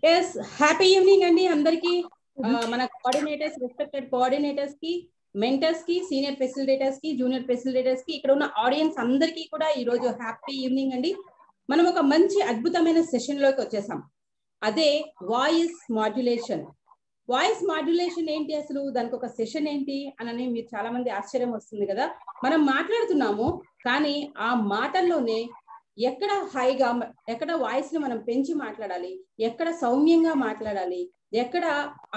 Yes, happy evening అండి అందరికి. మన కోఆర్డినేటర్స్, రెస్పెక్టెడ్ కోఆర్డినేటర్స్ కి, మెంటర్స్ కి, సీనియర్ ఫెసిలిటేటర్స్ కి, జూనియర్ ఫెసిలిటేటర్స్ కి, ఇక్కడ ఉన్న ఆడియన్స్ అందరికీ కూడా ఈ రోజు హ్యాపీ ఈవినింగ్ అండి. మనం ఒక మంచి అద్భుతమైన సెషన్ లోకి వచ్చేసాం. అదే వాయిస్ మాడ్యులేషన్. వాయిస్ మాడ్యులేషన్ ఏంటి, అసలు దానికి ఒక సెషన్ ఏంటి అని మీరు చాలా మంది ఆశ్చర్యం వస్తుంది కదా. మనం మాట్లాడుతున్నాము కానీ ఆ మాటల్లోనే ఎక్కడ హైగా, ఎక్కడ వాయిస్ ని మనం పెంచి మాట్లాడాలి, ఎక్కడ సౌమ్యంగా మాట్లాడాలి, ఎక్కడ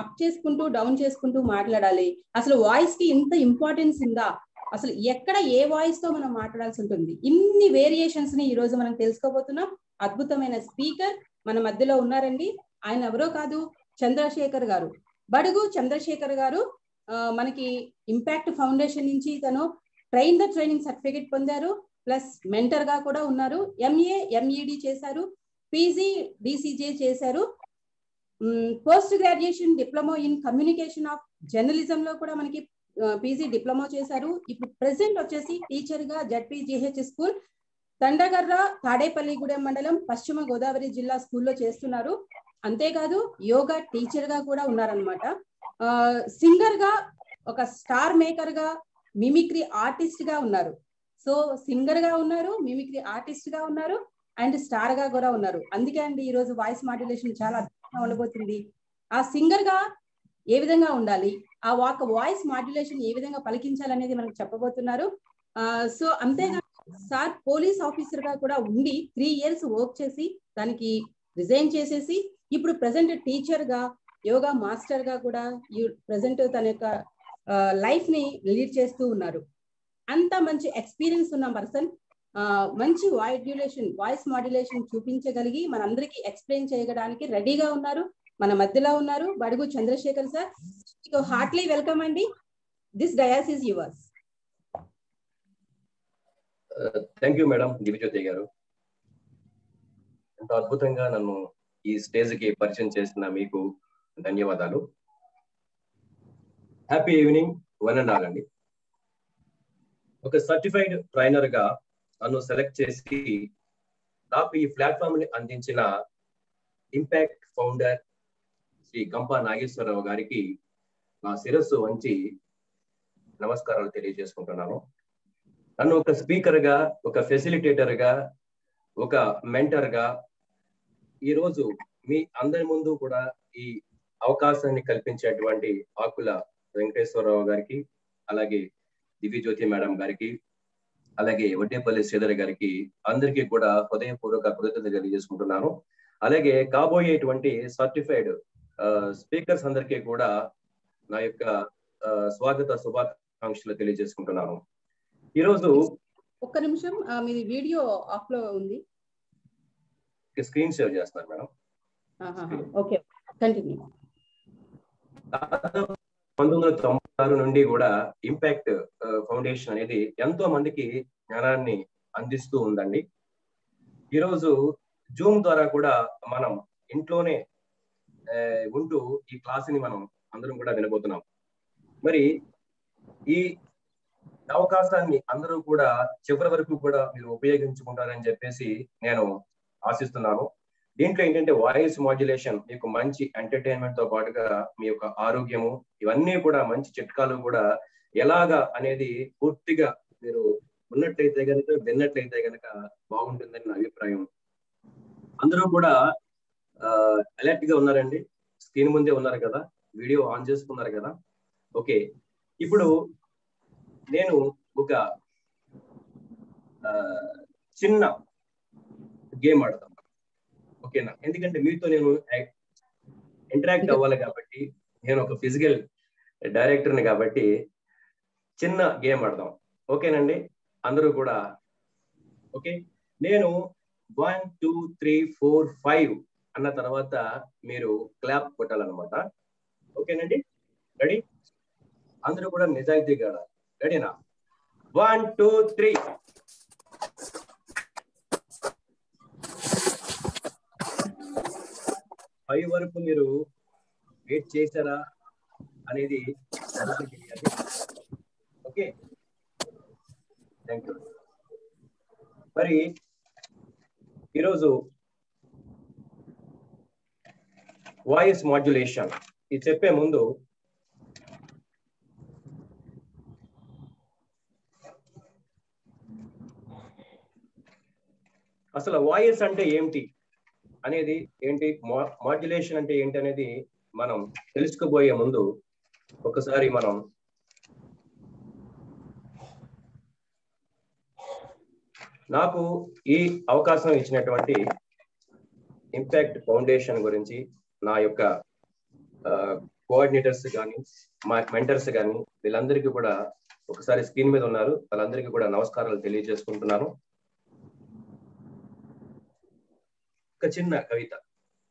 అప్ చేసుకుంటూ డౌన్ చేసుకుంటూ మాట్లాడాలి, అసలు వాయిస్ కి ఇంత ఇంపార్టెన్స్ ఉందా, అసలు ఎక్కడ ఏ వాయిస్ తో మనం మాట్లాడాల్సి ఉంటుంది, ఇన్ని వేరియేషన్స్ ని ఈ రోజు మనం తెలుసుకోబోతున్నాం. అద్భుతమైన స్పీకర్ మన మధ్యలో ఉన్నారండి. ఆయన ఎవరో కాదు, చంద్రశేఖర్ గారు, బడుగు చంద్రశేఖర్ గారు. మనకి ఇంపాక్ట్ ఫౌండేషన్ నుంచి తను ట్రైనింగ్ సర్టిఫికేట్ పొందారు, ప్లస్ మెంటర్ గా కూడా ఉన్నారు. ఎంఏ ఎంఈడి చేశారు, పీజీ డిసిజే చేశారు, post graduation diploma in communication of journalism లో కూడా మనకి పీజీ డిప్లొమా చేశారు. ఇప్పుడు ప్రెసెంట్ వచ్చేసి టీచర్ గా జడ్పీజీహెచ్ స్కూల్ తండగర్ర, తాడేపల్లిగూడెం మండలం, పశ్చిమ గోదావరి జిల్లా స్కూల్లో చేస్తున్నారు. అంతేకాదు యోగా టీచర్ గా కూడా ఉన్నారనమాట. సింగర్ గా, ఒక స్టార్ మేకర్ గా, మిమిక్రీ ఆర్టిస్ట్ గా ఉన్నారు. సో సింగర్ గా ఉన్నారు, మిమిక్రీ ఆర్టిస్ట్ గా ఉన్నారు, అండ్ స్టార్ గా కూడా ఉన్నారు. అందుకే అండి ఈ రోజు వాయిస్ మాడ్యులేషన్ చాలా అద్భుతంగా ఉండబోతుంది. ఆ సింగర్ గా ఏ విధంగా ఉండాలి, ఆ వాయిస్ మాడ్యులేషన్ ఏ విధంగా పలికించాలనేది మనకు చెప్పబోతున్నారు. సో అంతేగా సార్ పోలీస్ ఆఫీసర్ గా కూడా ఉండి 3 years వర్క్ చేసి దానికి రిజైన్ చేసేసి ఇప్పుడు ప్రెసెంట్ టీచర్ గా, యోగా మాస్టర్ గా కూడా ప్రెసెంట్ తన యొక్క లైఫ్ ని లీడ్ చేస్తూ ఉన్నారు. అంత మంచి ఎక్స్పీరియన్స్ ఉన్న పర్సన్, మంచి వాయిస్ మాడ్యులేషన్ చూపించగలిగి మనందరికీ ఎక్స్ప్లెయిన్ చేయడానికి రెడీగా ఉన్నారు, మన మధ్యలో ఉన్నారు. బడుగు చంద్రశేఖర్ సార్, హార్ట్లీ వెల్కమ్ అండి. This dais is yours. Thank you madam Divya Jyothi గారు. ఎంతో అద్భుతంగా నన్ను ఈ స్టేజ్ కి పరిచయం చేసిన మీకు ధన్యవాదాలు. Happy evening one and all అండి. ఒక సర్టిఫైడ్ ట్రైనర్ గా నన్ను సెలెక్ట్ చేసి నాకు ఈ ప్లాట్ఫామ్ ని అందించిన ఇంపాక్ట్ ఫౌండర్ శ్రీ గంప నాగేశ్వరరావు గారికి నా శిరస్సు వంచి నమస్కారాలు తెలియజేసుకుంటున్నాను. నన్ను ఒక స్పీకర్ గా, ఒక ఫెసిలిటేటర్ గా, ఒక మెంటర్ గా ఈరోజు మీ అందరి ముందు కూడా ఈ అవకాశాన్ని కల్పించేటువంటి ఆకుల వెంకటేశ్వరరావు గారికి, అలాగే దివ్యజ్యోతి మేడం గారికి, అలాగే వడ్డేపల్లి శ్రీధర్ గారికి, అందరికీ కూడా హృదయపూర్వక కృతజ్ఞతలు తెలియజేసుకుంటున్నాను. అలాగే కాబోయేటువంటి సర్టిఫైడ్ స్పీకర్స్ అందరికీ కూడా నా యొక్క స్వాగత శుభాకాంక్షలు తెలియజేసుకుంటున్నాను. ఈరోజు ఒక్క నిమిషం, మీది వీడియో ఆఫ్ లో ఉంది, స్క్రీన్ షేర్ చేస్తాను మేడం. Okay, continue. 1996 నుండి కూడా ఇంపాక్ట్ ఫౌండేషన్ అనేది ఎంతో మందికి జ్ఞానాన్ని అందిస్తూ ఉందండి. ఈరోజు జూమ్ ద్వారా కూడా మనం ఇంట్లోనే ఉంటూ ఈ క్లాసుని మనం అందరం కూడా వినబోతున్నాం. మరి ఈ అవకాశాన్ని అందరూ కూడా చివరి వరకు కూడా మీరు ఉపయోగించుకుంటారని చెప్పేసి నేను ఆశిస్తున్నాను. దీంట్లో ఏంటంటే వాయిస్ మాడ్యులేషన్ మీకు మంచి ఎంటర్టైన్మెంట్ తో పాటుగా మీ యొక్క ఆరోగ్యము, ఇవన్నీ కూడా మంచి చిట్కాలు కూడా ఎలాగా అనేది పూర్తిగా మీరు ఉన్నట్లయితే కనుక, విన్నట్లయితే కనుక బాగుంటుందని నా అభిప్రాయం. అందరూ కూడా అలర్ట్ గా ఉన్నారండి, స్క్రీన్ ముందే ఉన్నారు కదా, వీడియో ఆన్ చేసుకున్నారు కదా. ఓకే, ఇప్పుడు నేను ఒక చిన్న గేమ్ ఆడతాను, ఓకేనా? ఎందుకంటే మీతో నేను ఇంటరాక్ట్ అవ్వాలి కాబట్టి, నేను ఒక ఫిజికల్ డైరెక్టర్ని కాబట్టి చిన్న గేమ్ ఆడదాం, ఓకేనండి? అందరూ కూడా ఓకే. నేను 1 2 3 4 5 అన్న తర్వాత మీరు క్లాప్ కొట్టాలన్నమాట, ఓకేనండి? రెడీ? అందరూ కూడా నిజాయితీగా ఆడాలి. రెడీనా? 1 2 3. ఫైవ్ వరకు మీరు వెయిట్ చేశారా అనేది తెలియాలి. Okay, thank you. మరి ఈరోజు వాయిస్ మాడ్యులేషన్ ఇది చెప్పే ముందు అసలు వాయిస్ అంటే ఏంటి అనేది ఏంటి, మాడ్యులేషన్ అంటే ఏంటి అనేది మనం తెలుసుకోబోయే ముందు ఒకసారి మనం నాకు ఈ అవకాశం ఇచ్చినటువంటి ఇంపాక్ట్ ఫౌండేషన్ గురించి నా యొక్క కోఆర్డినేటర్స్ కానీ మా మెంటర్స్ కానీ వీళ్ళందరికీ కూడా ఒకసారి స్క్రీన్ మీద ఉన్నారు, వాళ్ళందరికీ కూడా నమస్కారాలు తెలియజేసుకుంటున్నాను. ఒక చిన్న కవిత.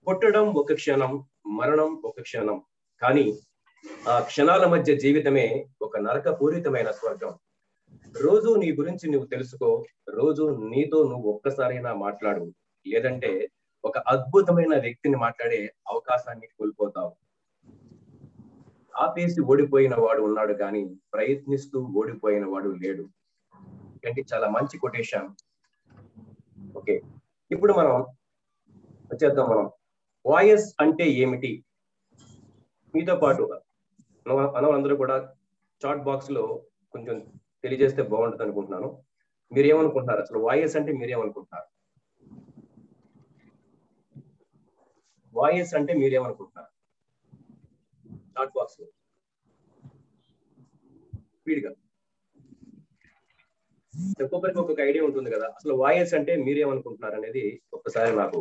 పుట్టడం ఒక క్షణం, మరణం ఒక క్షణం, కానీ ఆ క్షణాల మధ్య జీవితమే ఒక నరకపూరితమైన స్వర్గం. రోజు నీ గురించి నువ్వు తెలుసుకో, రోజు నీతో నువ్వు ఒక్కసారైనా మాట్లాడు, లేదంటే ఒక అద్భుతమైన వ్యక్తిని మాట్లాడే అవకాశాన్ని కోల్పోతావు. ఆపేసి ఓడిపోయిన వాడు ఉన్నాడు కానీ ప్రయత్నిస్తూ ఓడిపోయిన వాడు లేడు. అంటే చాలా మంచి కొటేషన్. ఓకే, ఇప్పుడు మనం వచ్చేద్దాం. మనం వాయిస్ అంటే ఏమిటి, మీతో పాటు అందరూ కూడా చాట్ బాక్స్ లో కొంచెం తెలియజేస్తే బాగుంటుంది అనుకుంటున్నాను. మీరేమనుకుంటున్నారు, అసలు వాయిస్ అంటే మీరేమనుకుంటున్నారు? వాయిస్ అంటే మీరేమనుకుంటున్నారు? చాట్ బాక్స్ లో స్పీడ్ గా. ఒక్కొక్కరికి ఒక్కొక్క ఐడియా ఉంటుంది కదా, అసలు వాయిస్ అంటే మీరేమనుకుంటున్నారు అనేది ఒక్కసారి నాకు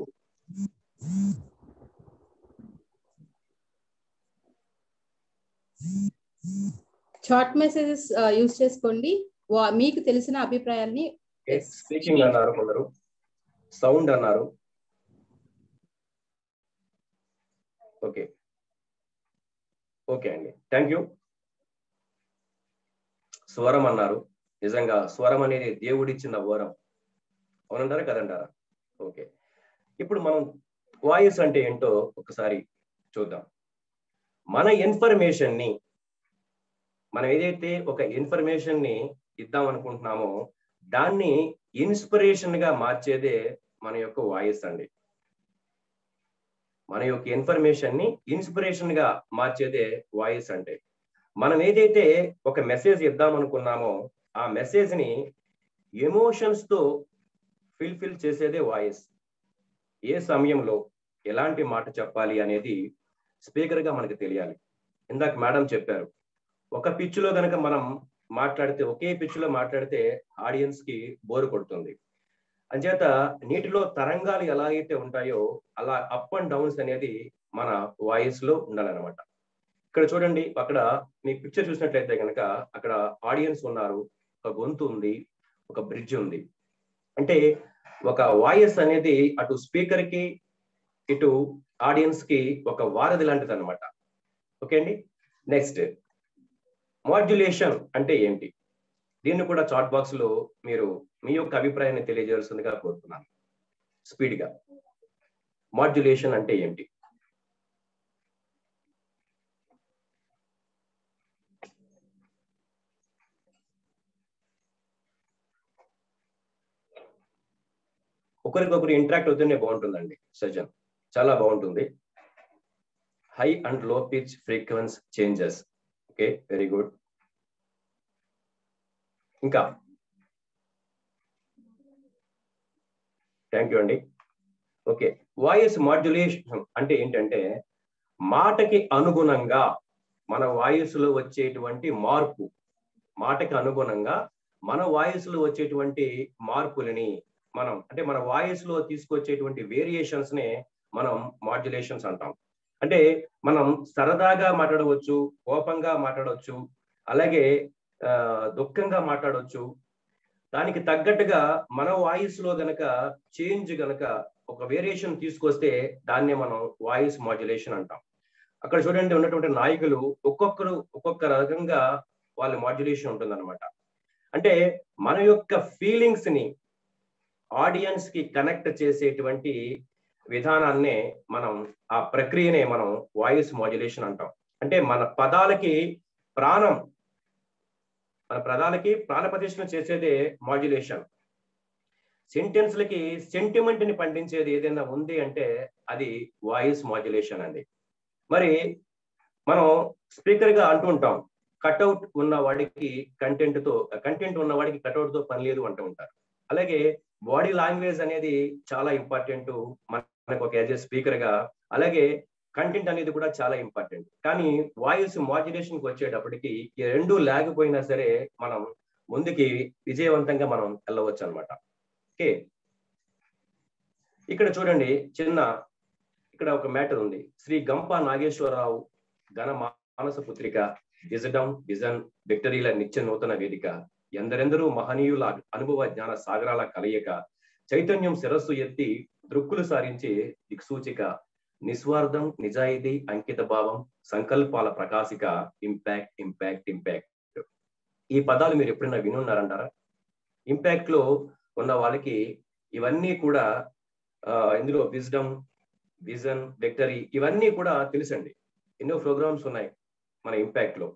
చాట్ మెసేజెస్ యూజ్ చేసుకోండి, మీకు తెలిసిన అభిప్రాయాన్ని. స్పీకింగ్ అన్నారు కొందరు, సౌండ్ అన్నారు. ఓకే ఓకే అండి, థ్యాంక్ యూ. స్వరం అన్నారు. నిజంగా స్వరం అనేది దేవుడిచ్చిన వరం, అవునంటారా కదంటారా? ఓకే, ఇప్పుడు మనం వాయిస్ అంటే ఏంటో ఒకసారి చూద్దాం. మన ఇన్ఫర్మేషన్ ని, మనం ఏదైతే ఒక ఇన్ఫర్మేషన్ ని ఇద్దాం అనుకుంటున్నామో దాన్ని ఇన్స్పిరేషన్ గా మార్చేదే మన యొక్క వాయిస్ అండి. మన యొక్క ఇన్ఫర్మేషన్ ని ఇన్స్పిరేషన్ గా మార్చేదే వాయిస్ అంటే. మనం ఏదైతే ఒక మెసేజ్ ఇద్దాం అనుకున్నామో ఆ మెసేజ్ ని ఎమోషన్స్ తో ఫిల్ చేసేదే వాయిస్. ఏ సమయంలో ఎలాంటి మాట చెప్పాలి అనేది స్పీకర్ గా మనకు తెలియాలి. ఇందాక మేడం చెప్పారు, ఒక పిచ్ లో కనుక మనం మాట్లాడితే, ఒకే పిచ్ లో మాట్లాడితే ఆడియన్స్ కి బోరు కొడుతుంది. అంచేత నీటిలో తరంగాలు ఎలా అయితే ఉంటాయో అలా అప్ అండ్ డౌన్స్ అనేది మన వాయిస్ లో ఉండాలన్నమాట. ఇక్కడ చూడండి, అక్కడ మీకు పిక్చర్ చూసినట్లయితే కనుక అక్కడ ఆడియన్స్ ఉన్నారు, ఒక గొంతు ఉంది, ఒక బ్రిడ్జ్ ఉంది. అంటే ఒక వాయిస్ అనేది అటు స్పీకర్ కి ఇటు ఆడియన్స్ కి ఒక వారధి లాంటిది అనమాట. ఓకే అండి, నెక్స్ట్ మాడ్యులేషన్ అంటే ఏంటి? దీన్ని కూడా చాట్ బాక్స్ లో మీరు మీ యొక్క అభిప్రాయాన్ని తెలియజేయాల్సిందిగా కోరుతున్నాను స్పీడ్ గా. మాడ్యులేషన్ అంటే ఏంటి? ఒకరికొకరు ఇంటరాక్ట్ అవుతూనే బాగుంటుందండి సజన్, చాలా బాగుంటుంది. హై అండ్ లో pitch frequency changes. Okay, very good. ఇంకా థ్యాంక్ యూ అండి. ఓకే, వాయిస్ మాడ్యులేషన్ అంటే ఏంటంటే మాటకి అనుగుణంగా మన వాయిస్ లో వచ్చేటువంటి మార్పు, మాటకి అనుగుణంగా మన వాయిస్ లో వచ్చేటువంటి మార్పులని మనం, అంటే మన వాయిస్ లో తీసుకొచ్చేటువంటి వేరియేషన్స్ నే మనం మాడ్యులేషన్స్ అంటాం. అంటే మనం సరదాగా మాట్లాడవచ్చు, కోపంగా మాట్లాడవచ్చు, అలాగే దుఃఖంగా మాట్లాడవచ్చు. దానికి తగ్గట్టుగా మన వాయిస్ లో గనక చేంజ్ గనక ఒక వేరియేషన్ తీసుకొస్తే దాన్నే మనం వాయిస్ మాడ్యులేషన్ అంటాం. అక్కడ చూడండి ఉన్నటువంటి నాయకులు ఒక్కొక్కరు ఒక్కొక్క రకంగా వాళ్ళ మాడ్యులేషన్ ఉంటుందన్నమాట. అంటే మన యొక్క ఫీలింగ్స్ ని ఆడియన్స్ కి కనెక్ట్ చేసేటువంటి విధానాన్నే మనం, ఆ ప్రక్రియనే మనం వాయిస్ మాడ్యులేషన్ అంటాం. అంటే మన పదాలకి ప్రాణప్రతిష్ఠ చేసేదే మాడ్యులేషన్. సెంటెన్స్లకి సెంటిమెంట్ ని పండించేది ఏదైనా ఉంది అంటే అది వాయిస్ మాడ్యులేషన్ అండి. మరి మనం స్పీకర్ గా అంటూ ఉంటాం, కట్అవుట్ ఉన్న వాడికి కంటెంట్ ఉన్న వాడికి కట్అవుట్ తో పని లేదు అంటూ ఉంటారు. అలాగే బాడీ లాంగ్వేజ్ అనేది చాలా ఇంపార్టెంట్ మనకు ఒక యాజ్ ఏ స్పీకర్ గా. అలాగే కంటెంట్ అనేది కూడా చాలా ఇంపార్టెంట్. కానీ వాయిస్ మాడ్యులేషన్ కి వచ్చేటప్పటికి ఈ రెండు లేకపోయినా సరే మనం ముందుకి విజయవంతంగా మనం వెళ్ళవచ్చు అనమాట. ఓకే, ఇక్కడ చూడండి ఇక్కడ ఒక మ్యాటర్ ఉంది. శ్రీ గంప నాగేశ్వరరావు ఘన మానస పుత్రిక, విజన్ విక్టరీల నిత్య నూతన వేదిక, ఎందరెందరూ మహనీయుల అనుభవ జ్ఞాన సాగరాల కలయిక, చైతన్యం శిరస్సు ఎత్తి దృక్కులు సారించే దిక్సూచిక, నిస్వార్థం నిజాయితీ అంకిత భావం సంకల్పాల ప్రకాశిక, ఇంపాక్ట్ ఇంపాక్ట్ ఇంపాక్ట్. ఈ పదాలు మీరు ఎప్పుడైనా వినున్నారంటారా? ఇంపాక్ట్ లో ఉన్న వాళ్ళకి ఇవన్నీ కూడా ఇందులో విజన్ విక్టరీ ఇవన్నీ కూడా తెలుసండి. ఎన్నో ప్రోగ్రామ్స్ ఉన్నాయి మన ఇంపాక్ట్ లో.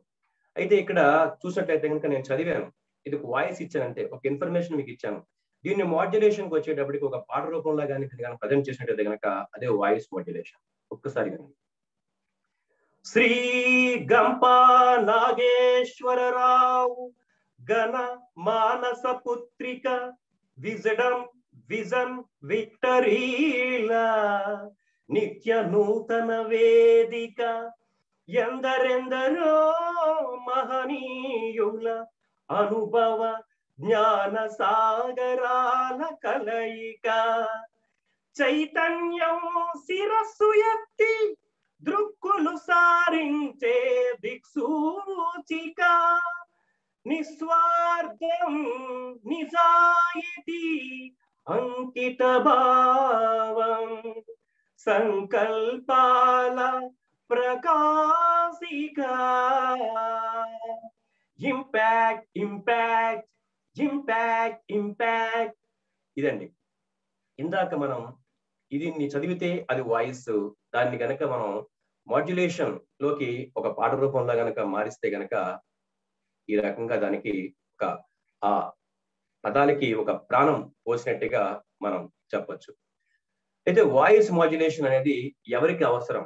అయితే ఇక్కడ చూసినట్లయితే కనుక నేను చదివాను, ఇది ఒక వాయిస్ ఇచ్చానంటే, ఒక ఇన్ఫర్మేషన్ మీకు ఇచ్చాను. దీన్ని మాడ్యులేషన్ కి వచ్చేటప్పటికి ఒక పాట రూపంలో కానీ ప్రజెంట్ చేసినట్టయితే కనుక అదే వాయిస్ మాడ్యులేషన్. ఒక్కసారి వినండి. శ్రీ గంప నాగేశ్వరరావు ఘన మానస పుత్రిక, విజన్ విక్టరీల నిత్య నూతన వేదిక, ఎందరెందరో మహనీయుల అనుభవ జ్ఞాన సాగరాల కలయిక, చైతన్యం శిరస్సు ఎత్తి దృక్కులు సారించే దిక్సూచిక, నిస్వార్థం నిజాయితీ అంకిత భావం సంకల్పాల ప్రకాశిక, ఇంపాక్ట్ ఇంపాక్ట్ ఇంపాక్ట్ ఇంపాక్ట్. ఇదండి. ఇందాక మనం ఇది చదివితే అది వాయిస్, దాన్ని గనక మనం మాడ్యులేషన్ లోకి ఒక పాట రూపంలో గనక మారిస్తే గనక ఈ రకంగా దానికి ఆ పదాలకి ఒక ప్రాణం పోసినట్టుగా మనం చెప్పొచ్చు. అయితే వాయిస్ మాడ్యులేషన్ అనేది ఎవరికి అవసరం?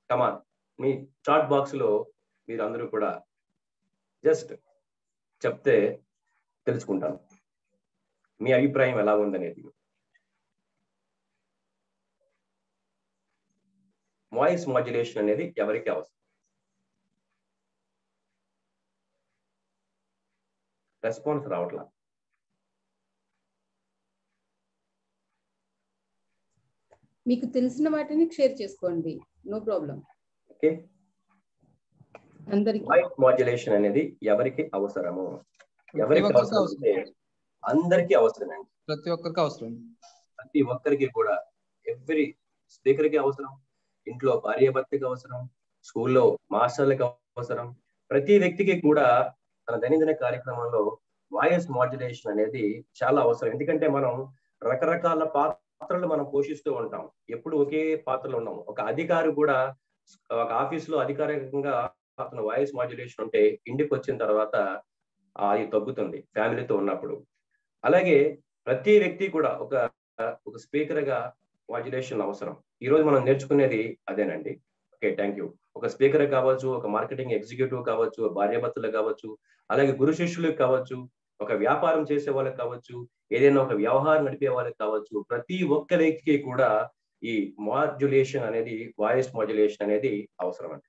కమాన్, మీ చాట్ బాక్స్ లో మీరు అందరూ కూడా జస్ట్ చెప్తే తెలుసుకుంటాను మీ అభిప్రాయం ఎలా ఉందనేది. వాయిస్ మాడ్యులేషన్ అనేది ఎవరికి అవసరం? రెస్పాన్స్ రావట్లా. మీకు తెలిసిన వాటిని షేర్ చేసుకోండి, నో ప్రాబ్లం. ఓకే, అందరికి వాయిస్ మాడ్యులేషన్ అనేది ఎవరికి అవసరము? ఎవరికి అవసరం అంటే అందరికీ అవసరమండి. ప్రతి ఒక్కరికి అవసరం. ప్రతి ఒక్కరికి కూడా, ఎవ్రీ స్పీకర్ కి అవసరం, ఇంట్లో భార్య భర్తకి అవసరం, స్కూల్లో మాస్టర్లకు అవసరం. ప్రతి వ్యక్తికి కూడా తన దైనందిన కార్యక్రమంలో వాయిస్ మాడ్యులేషన్ అనేది చాలా అవసరం. ఎందుకంటే మనం రకరకాల పాత్రలు మనం పోషిస్తూ ఉంటాం, ఎప్పుడు ఒకే పాత్రలో ఉన్నాం. ఒక అధికారి కూడా ఒక ఆఫీస్ లో అధికారికంగా అతను వాయిస్ మాడ్యులేషన్ ఉంటే ఇంటికి వచ్చిన తర్వాత అది తగ్గుతుంది ఫ్యామిలీతో ఉన్నప్పుడు. అలాగే ప్రతి వ్యక్తి కూడా ఒక స్పీకర్ గా మాడ్యులేషన్ అవసరం. ఈ రోజు మనం నేర్చుకునేది అదేనండి. Okay, thank you. ఒక స్పీకర్ కావచ్చు, ఒక మార్కెటింగ్ ఎగ్జిక్యూటివ్ కావచ్చు, భార్యాభర్తలు కావచ్చు, అలాగే గురు శిష్యులకు కావచ్చు, ఒక వ్యాపారం చేసే వాళ్ళకి కావచ్చు, ఏదైనా ఒక వ్యవహారం నడిపే వాళ్ళకి కావచ్చు, ప్రతి ఒక్క వ్యక్తికి కూడా ఈ మాడ్యులేషన్ అనేది, వాయిస్ మాడ్యులేషన్ అనేది అవసరం అండి.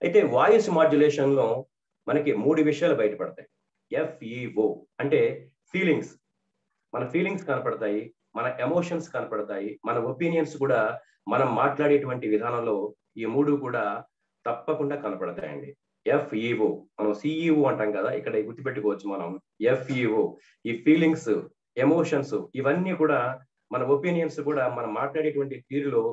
అయితే వాయిస్ మాడ్యులేషన్ లో మనకి 3 విషయాలు బయటపడతాయి. FEO అంటే ఫీలింగ్స్. మన ఫీలింగ్స్ కనపడతాయి, మన ఎమోషన్స్ కనపడతాయి, మన ఒపీనియన్స్ కూడా మనం మాట్లాడేటువంటి విధానంలో ఈ 3 కూడా తప్పకుండా కనపడతాయండి. FEO, మనం CEO అంటాం కదా, ఇక్కడ గుర్తుపెట్టుకోవచ్చు మనం. FEO, ఈ ఫీలింగ్స్, ఎమోషన్స్ ఇవన్నీ కూడా మన ఒపీనియన్స్ కూడా మనం మాట్లాడేటువంటి తీరులో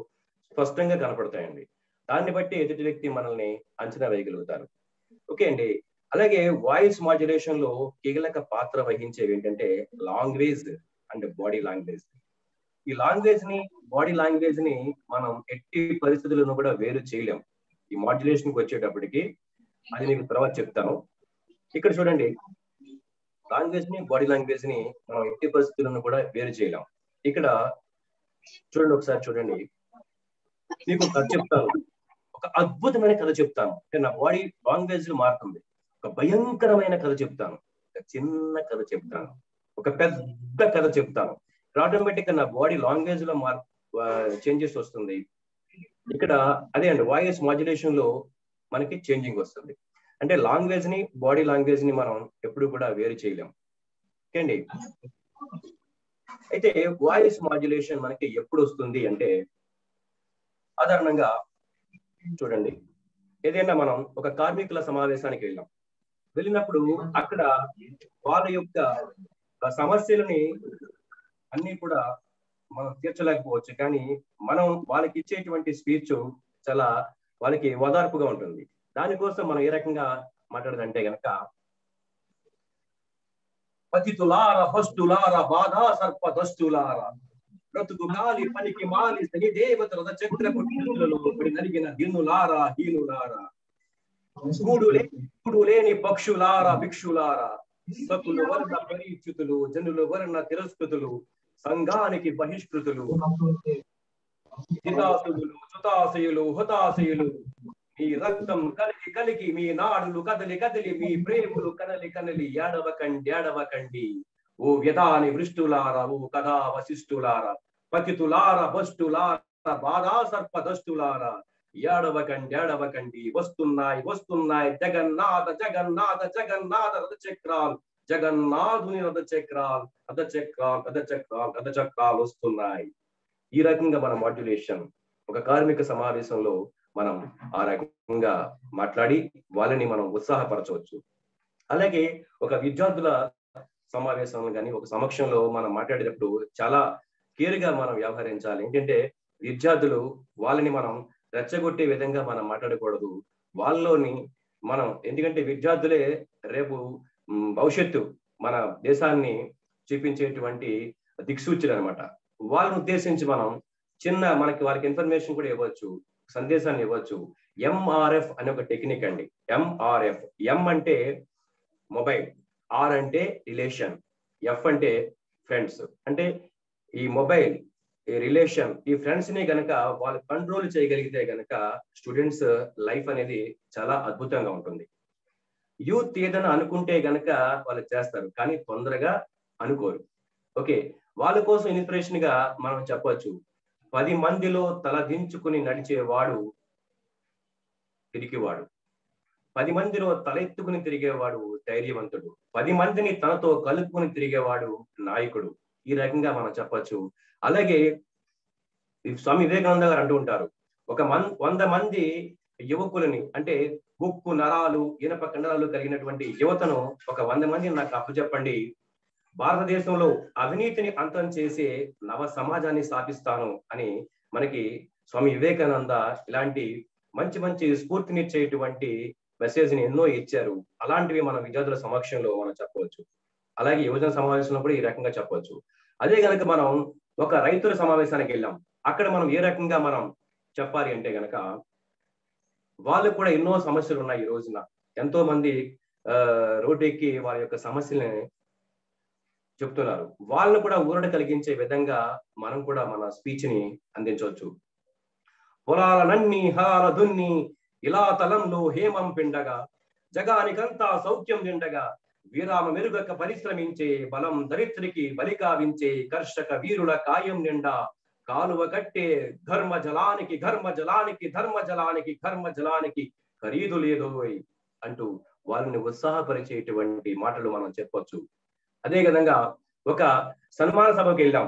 స్పష్టంగా కనపడతాయండి. దాన్ని బట్టి ఎదుటి వ్యక్తి మనల్ని అంచనా వేయగలుగుతారు. ఓకే అండి. అలాగే వాయిస్ మాడ్యులేషన్ లో కీలక పాత్ర వహించేవి ఏంటంటే లాంగ్వేజ్ అండ్ బాడీ లాంగ్వేజ్. ఈ లాంగ్వేజ్ ని, బాడీ లాంగ్వేజ్ ని మనం ఎట్టి పరిస్థితులను కూడా వేరు చేయలేం. ఈ మాడ్యులేషన్ కి వచ్చేటప్పటికి అది మీకు తర్వాత చెప్తాను. ఇక్కడ చూడండి, లాంగ్వేజ్ ని, బాడీ లాంగ్వేజ్ ని మనం ఎట్టి పరిస్థితులను కూడా వేరు చేయలేం. ఇక్కడ చూడండి, ఒకసారి చూడండి, మీకు కథ చెప్తాను. ఒక అద్భుతమైన కథ చెప్తాను. అంటే నా బాడీ లాంగ్వేజ్ మారుతుంది. ఒక భయంకరమైన కథ చెప్తాను, ఒక చిన్న కథ చెప్తాను, ఒక పెద్ద కథ చెప్తాను. ఆటోమేటిక్ గా నా బాడీ లాంగ్వేజ్ లో చేంజెస్ వస్తుంది. ఇక్కడ అదే అండి, వాయిస్ మాడ్యులేషన్ లో మనకి చేంజింగ్ వస్తుంది. అంటే లాంగ్వేజ్ ని బాడీ లాంగ్వేజ్ ని మనం ఎప్పుడు కూడా వేరు చేయలేం. ఓకే అండి. అయితే వాయిస్ మాడ్యులేషన్ మనకి ఎప్పుడు వస్తుంది అంటే, సాధారణంగా చూడండి, ఏదైనా మనం ఒక కార్మికుల సమావేశానికి వెళ్ళినప్పుడు అక్కడ వాళ్ళ యొక్క సమస్యలని అన్ని కూడా మనం తీర్చలేకపోవచ్చు, కానీ మనం వాళ్ళకి ఇచ్చేటువంటి స్పీచ్ చాలా వాళ్ళకి ఓదార్పుగా ఉంటుంది. దానికోసం మనం ఏ రకంగా మాట్లాడదంటే గనక, పతితులార భస్తులార బాధా సర్ప దస్తులార బ్రతుకు గాలి పనికి మాలి శని దేవత రథ చక్ర కుటుంబులలో నలిగిన దిన్నులారా హీనులారా, గూడు లేని పక్షులారా భిక్షులారా, సకులు వర్ణ పరీక్షితులు జనులు వర్ణ తిరస్కృతులు సంఘానికి బహిష్కృతులు, హితాశయులు సుతాశయులు హుతాశయులు, మీ రక్తం కలిగి కలిగి మీ నాడులు కదలి కదిలి మీ ప్రేములు కనలి కనలి ఏడవకండి ఓ వ్యధాని వృష్టులారా, ఓ కథా వశిష్ఠులారా, పతితులార భస్తులార బాధా సర్ప దస్తులారా, ఏడవకండి వస్తున్నాయి జగన్నాథ జగన్నాథ జగన్నాథ రథచక్రాలు, జగన్నాథుని రథచక్రాలు వస్తున్నాయి. ఈ రకంగా మన మాడ్యులేషన్ ఒక కార్మిక సమావేశంలో మనం ఆ రకంగా మాట్లాడి వాళ్ళని మనం ఉత్సాహపరచవచ్చు. అలాగే ఒక విద్యార్థుల సమావేశంలో కానీ ఒక సమక్షంలో మనం మాట్లాడేటప్పుడు చాలా కేర్గా మనం వ్యవహరించాలి. ఏంటంటే విద్యార్థులు వాళ్ళని మనం రెచ్చగొట్టే విధంగా మనం మాట్లాడకూడదు. వాళ్ళలోని మనం, ఎందుకంటే విద్యార్థులే రేపు భవిష్యత్తు మన దేశాన్ని చూపించేటువంటి దిక్సూచులు అనమాట. వాళ్ళని ఉద్దేశించి మనం వాళ్ళకి ఇన్ఫర్మేషన్ కూడా ఇవ్వచ్చు, సందేశాన్ని ఇవ్వచ్చు. ఎంఆర్ఎఫ్ అనే ఒక టెక్నిక్ అండి. ఎంఆర్ఎఫ్, ఎం అంటే మొబైల్, ఆర్ అంటే రిలేషన్, ఎఫ్ అంటే ఫ్రెండ్స్. అంటే ఈ మొబైల్, ఈ రిలేషన్, ఈ ఫ్రెండ్స్ ని గనక వాళ్ళు కంట్రోల్ చేయగలిగితే గనక స్టూడెంట్స్ లైఫ్ అనేది చాలా అద్భుతంగా ఉంటుంది. యూత్ ఏదైనా అనుకుంటే గనక వాళ్ళు చేస్తారు, కానీ తొందరగా అనుకోరు. ఓకే, వాళ్ళ కోసం ఇన్స్పిరేషన్ గా మనం చెప్పొచ్చు, 10 మందిలో తల దించుకుని నడిచేవాడు తిరిగివాడు, 10 మందిలో తలెత్తుకుని తిరిగేవాడు ధైర్యవంతుడు, 10 మందిని తనతో కలుపుకుని తిరిగేవాడు నాయకుడు. ఈ రకంగా మనం చెప్పొచ్చు. అలాగే స్వామి వివేకానంద గారు అంటూ ఉంటారు, 100 మంది యువకులని, అంటే ఉక్కు నరాలు ఇనప కండరాలు కలిగినటువంటి యువతను ఒక 100 మందిని నాకు అప్పచెప్పండి, భారతదేశంలో అవినీతిని అంతం చేసే నవ సమాజాన్ని స్థాపిస్తాను అని మనకి స్వామి వివేకానంద ఇలాంటి మంచి మంచి స్ఫూర్తినిచ్చేటువంటి మెసేజ్ ని ఎన్నో ఇచ్చారు. అలాంటివి మన విద్యార్థుల సమక్షంలో మనం చెప్పవచ్చు. అలాగే యువజన సమావేశంలో కూడా ఈ రకంగా చెప్పవచ్చు. అదే కనుక మనం ఒక రైతుల సమావేశానికి వెళ్ళాం, అక్కడ మనం ఏ రకంగా మనం చెప్పాలి అంటే గనక, వాళ్ళకు కూడా ఎన్నో సమస్యలు ఉన్నాయి. ఈ రోజున ఎంతో మంది రోడ్డు ఎక్కి వారి యొక్క సమస్యల్ని చెప్తున్నారు. వాళ్ళను కూడా ఊరట కలిగించే విధంగా మనం కూడా మన స్పీచ్ ని అందించవచ్చు. పొలాలనన్ని హాల దున్ని ఇలా తలంలో హేమం పిండగా, జగానికంతా సౌఖ్యం నిండగా, విరామ మెరుగక పరిశ్రమించే బలం దరిద్రికి బలి కావించే కర్షక వీరుల కాయం నిండా, కాలువ కట్టే ధర్మ జలానికి ఖరీదు లేదోయ్ అంటూ వాళ్ళని ఉత్సాహపరిచేటువంటి మాటలు మనం చెప్పొచ్చు. అదే విధంగా ఒక సన్మాన సభకు వెళ్ళాం.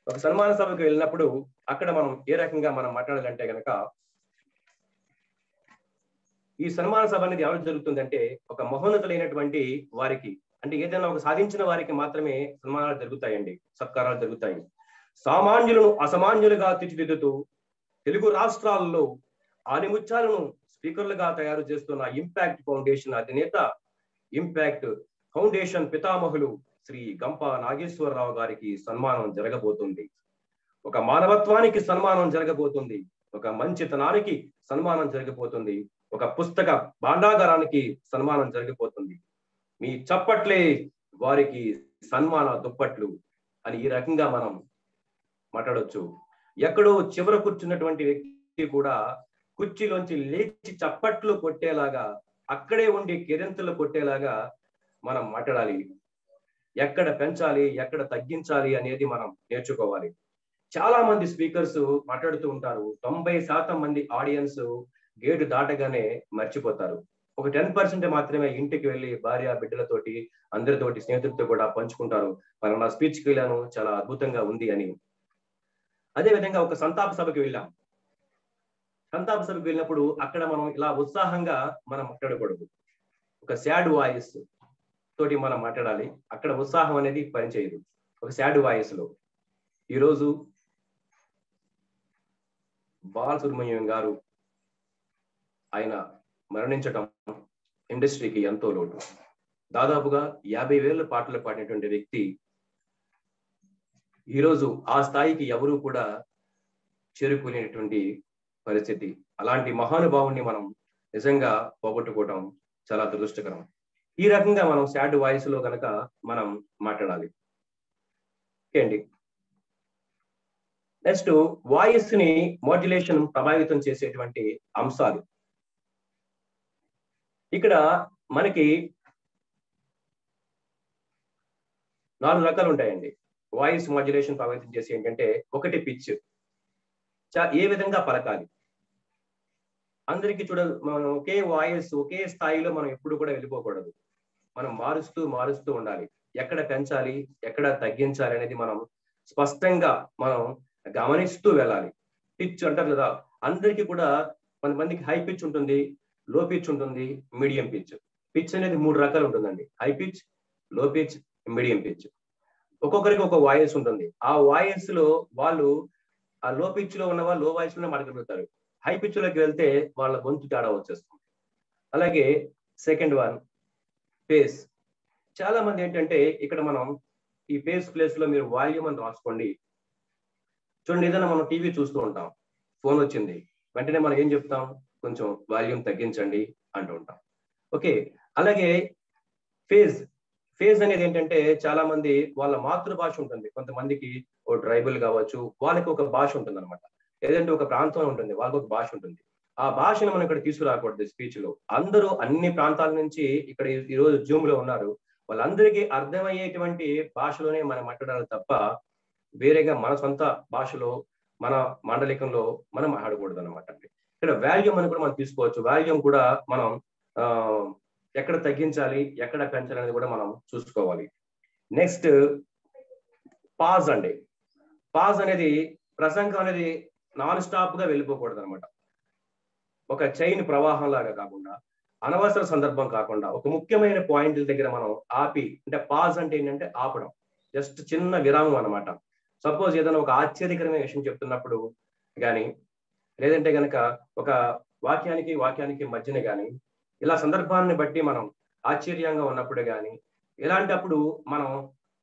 ఒక సన్మాన సభకు వెళ్ళినప్పుడు అక్కడ మనం ఏ రకంగా మనం మాట్లాడాలంటే గనక, ఈ సన్మాన సభ అనేది ఎవరికి జరుగుతుందంటే ఒక మహోన్నతులైనటువంటి వారికి, అంటే ఏదైనా ఒక సాధించిన వారికి మాత్రమే సన్మానాలు జరుగుతాయండి, సత్కారాలు జరుగుతాయి. సామాన్యులను అసామాన్యులుగా తీర్చిదిద్దుతూ తెలుగు రాష్ట్రాల్లో ఆనిముత్యాలను స్పీకర్లుగా తయారు చేస్తున్న ఇంపాక్ట్ ఫౌండేషన్ అధినేత, ఇంపాక్ట్ ఫౌండేషన్ పితామహులు శ్రీ గంప నాగేశ్వరరావు గారికి సన్మానం జరగబోతుంది. ఒక మానవత్వానికి సన్మానం జరగబోతుంది, ఒక మంచితనానికి సన్మానం జరగబోతుంది, ఒక పుస్తక భాండాగారానికి సన్మానం జరగబోతుంది. మీ చప్పట్లే వారికి సన్మాన దుప్పట్లు అని ఈ రకంగా మనం మాట్లాడవచ్చు. ఎక్కడో చివర కూర్చున్నటువంటి వ్యక్తి కూడా కుర్చీలోంచి లేచి చప్పట్లు కొట్టేలాగా, అక్కడే ఉండి కిరింతలు కొట్టేలాగా మనం మాట్లాడాలి. ఎక్కడ పెంచాలి, ఎక్కడ తగ్గించాలి అనేది మనం నేర్చుకోవాలి. చాలా మంది స్పీకర్స్ మాట్లాడుతూ ఉంటారు. 90% మంది ఆడియన్స్ గేటు దాటగానే మర్చిపోతారు. ఒక 10% మాత్రమే ఇంటికి వెళ్ళి భార్య బిడ్డలతోటి, అందరితోటి, స్నేహితులతో కూడా పంచుకుంటారు. పలానా స్పీచ్కి వెళ్ళాను, చాలా అద్భుతంగా ఉంది అని. అదే విధంగా ఒక సంతాప సభకి వెళ్ళాం. సంతాప సభకి వెళ్ళినప్పుడు అక్కడ మనం ఇలా ఉత్సాహంగా మనం మాట్లాడకూడదు. ఒక సాడ్ వాయిస్ తోటి మనం మాట్లాడాలి. అక్కడ ఉత్సాహం అనేది పనిచేయదు. ఒక సాడ్ వాయిస్ లో. ఈరోజు బాలసుబ్రహ్మణ్యం గారు ఆయన మరణించటం ఇండస్ట్రీకి ఎంతో లోటు. దాదాపుగా 50,000 పాటలు పాడినటువంటి వ్యక్తి ఈరోజు ఆ స్థాయికి ఎవరు కూడా చేరుకునేటువంటి పరిస్థితి. అలాంటి మహానుభావుని మనం నిజంగా పోగొట్టుకోవటం చాలా దురదృష్టకరం. ఈ రకంగా మనం సాడ్ వాయిస్ లో కనుక మనం మాట్లాడాలి. ఓకే అండి. నెక్స్ట్, వాయిస్ ని మాడ్యులేషన్ ప్రభావితం చేసేటువంటి అంశాలు. ఇక్కడ మనకి 4 రకాలు ఉంటాయండి. వాయిస్ మాడ్యులేషన్ ప్రభావితం చేసి ఏంటంటే, ఒకటి పిచ్. ఏ విధంగా పలకాలి. అందరికీ మనం ఒకే వాయిస్, ఒకే స్థాయిలో మనం ఎప్పుడు కూడా వెళ్ళిపోకూడదు. మనం మారుస్తూ ఉండాలి. ఎక్కడ పెంచాలి, ఎక్కడ తగ్గించాలి అనేది మనం స్పష్టంగా మనం గమనిస్తూ వెళ్ళాలి. పిచ్ అంటారు కదా, అందరికీ కూడా కొంతమందికి హై పిచ్ ఉంటుంది, లో పిచ్ ఉంటుంది, మీడియం పిచ్. పిచ్ అనేది 3 రకాలు ఉంటుందండి. హై పిచ్, లో పిచ్, మీడియం పిచ్. ఒక్కొక్కరికి ఒక వాయిస్ ఉంటుంది. ఆ వాయిస్ లో వాళ్ళు ఆ లో పిచ్ లో ఉన్న వాళ్ళు లో వాయిస్ లోనే మాట్లాడగలుగుతారు. హై పిచ్ లోకి వెళ్తే వాళ్ళ గొంతు తేడా వచ్చేస్తుంది. అలాగే సెకండ్ వన్, పేస్. చాలా మంది ఏంటంటే, ఇక్కడ మనం ఈ పేస్ ప్లేస్ లో మీరు వాల్యూమ్ అని రాసుకోండి. చూడండి, ఏదైనా మనం టీవీ చూస్తూ ఉంటాం, ఫోన్ వచ్చింది, వెంటనే మనం ఏం చెప్తాం, కొంచెం వాల్యూమ్ తగ్గించండి అంటూ ఉంటాం. ఓకే. అలాగే ఫేజ్. ఫేజ్ అనేది ఏంటంటే, చాలా మంది వాళ్ళ మాతృభాష ఉంటుంది. కొంతమందికి ఓ ట్రైబల్ కావచ్చు, వాళ్ళకి ఒక భాష ఉంటుంది అనమాట. ఏదంటే ఒక ప్రాంతం ఉంటుంది, వాళ్ళకి ఒక భాష ఉంటుంది. ఆ భాషను మనం ఇక్కడ తీసుకురాకూడదు స్పీచ్ లో. అందరూ అన్ని ప్రాంతాల నుంచి ఇక్కడ ఈ రోజు జూమ్ లో ఉన్నారు. వాళ్ళందరికీ అర్థమయ్యేటువంటి భాషలోనే మనం మాట్లాడాలి తప్ప, వేరేగా మన సొంత భాషలో, మన మాండలికంలో మనం మాట్లాడకూడదు అనమాట అండి. ఇక్కడ వాల్యూమ్ అని కూడా మనం తీసుకోవచ్చు. వాల్యూమ్ కూడా మనం ఎక్కడ తగ్గించాలి, ఎక్కడ పెంచాలి అనేది కూడా మనం చూసుకోవాలి. నెక్స్ట్, పాజ్ అండి. పాజ్ అనేది ప్రసంగం అనేది నాన్ స్టాప్ గా వెళ్ళిపోకూడదు అనమాట. ఒక చైన్ ప్రవాహం లాగా కాకుండా, అనవసర సందర్భం కాకుండా, ఒక ముఖ్యమైన పాయింట్ల దగ్గర మనం ఆపి, అంటే పాజ్ అంటే ఏంటంటే ఆపడం, జస్ట్ చిన్న విరామం అనమాట. సపోజ్ ఏదైనా ఒక ఆశ్చర్యకరమైన విషయం చెప్తున్నప్పుడు కానీ, లేదంటే గనక ఒక వాక్యానికి మధ్యన కానీ, ఇలా సందర్భాన్ని బట్టి మనం ఆశ్చర్యంగా ఉన్నప్పుడు కానీ, ఇలాంటప్పుడు మనం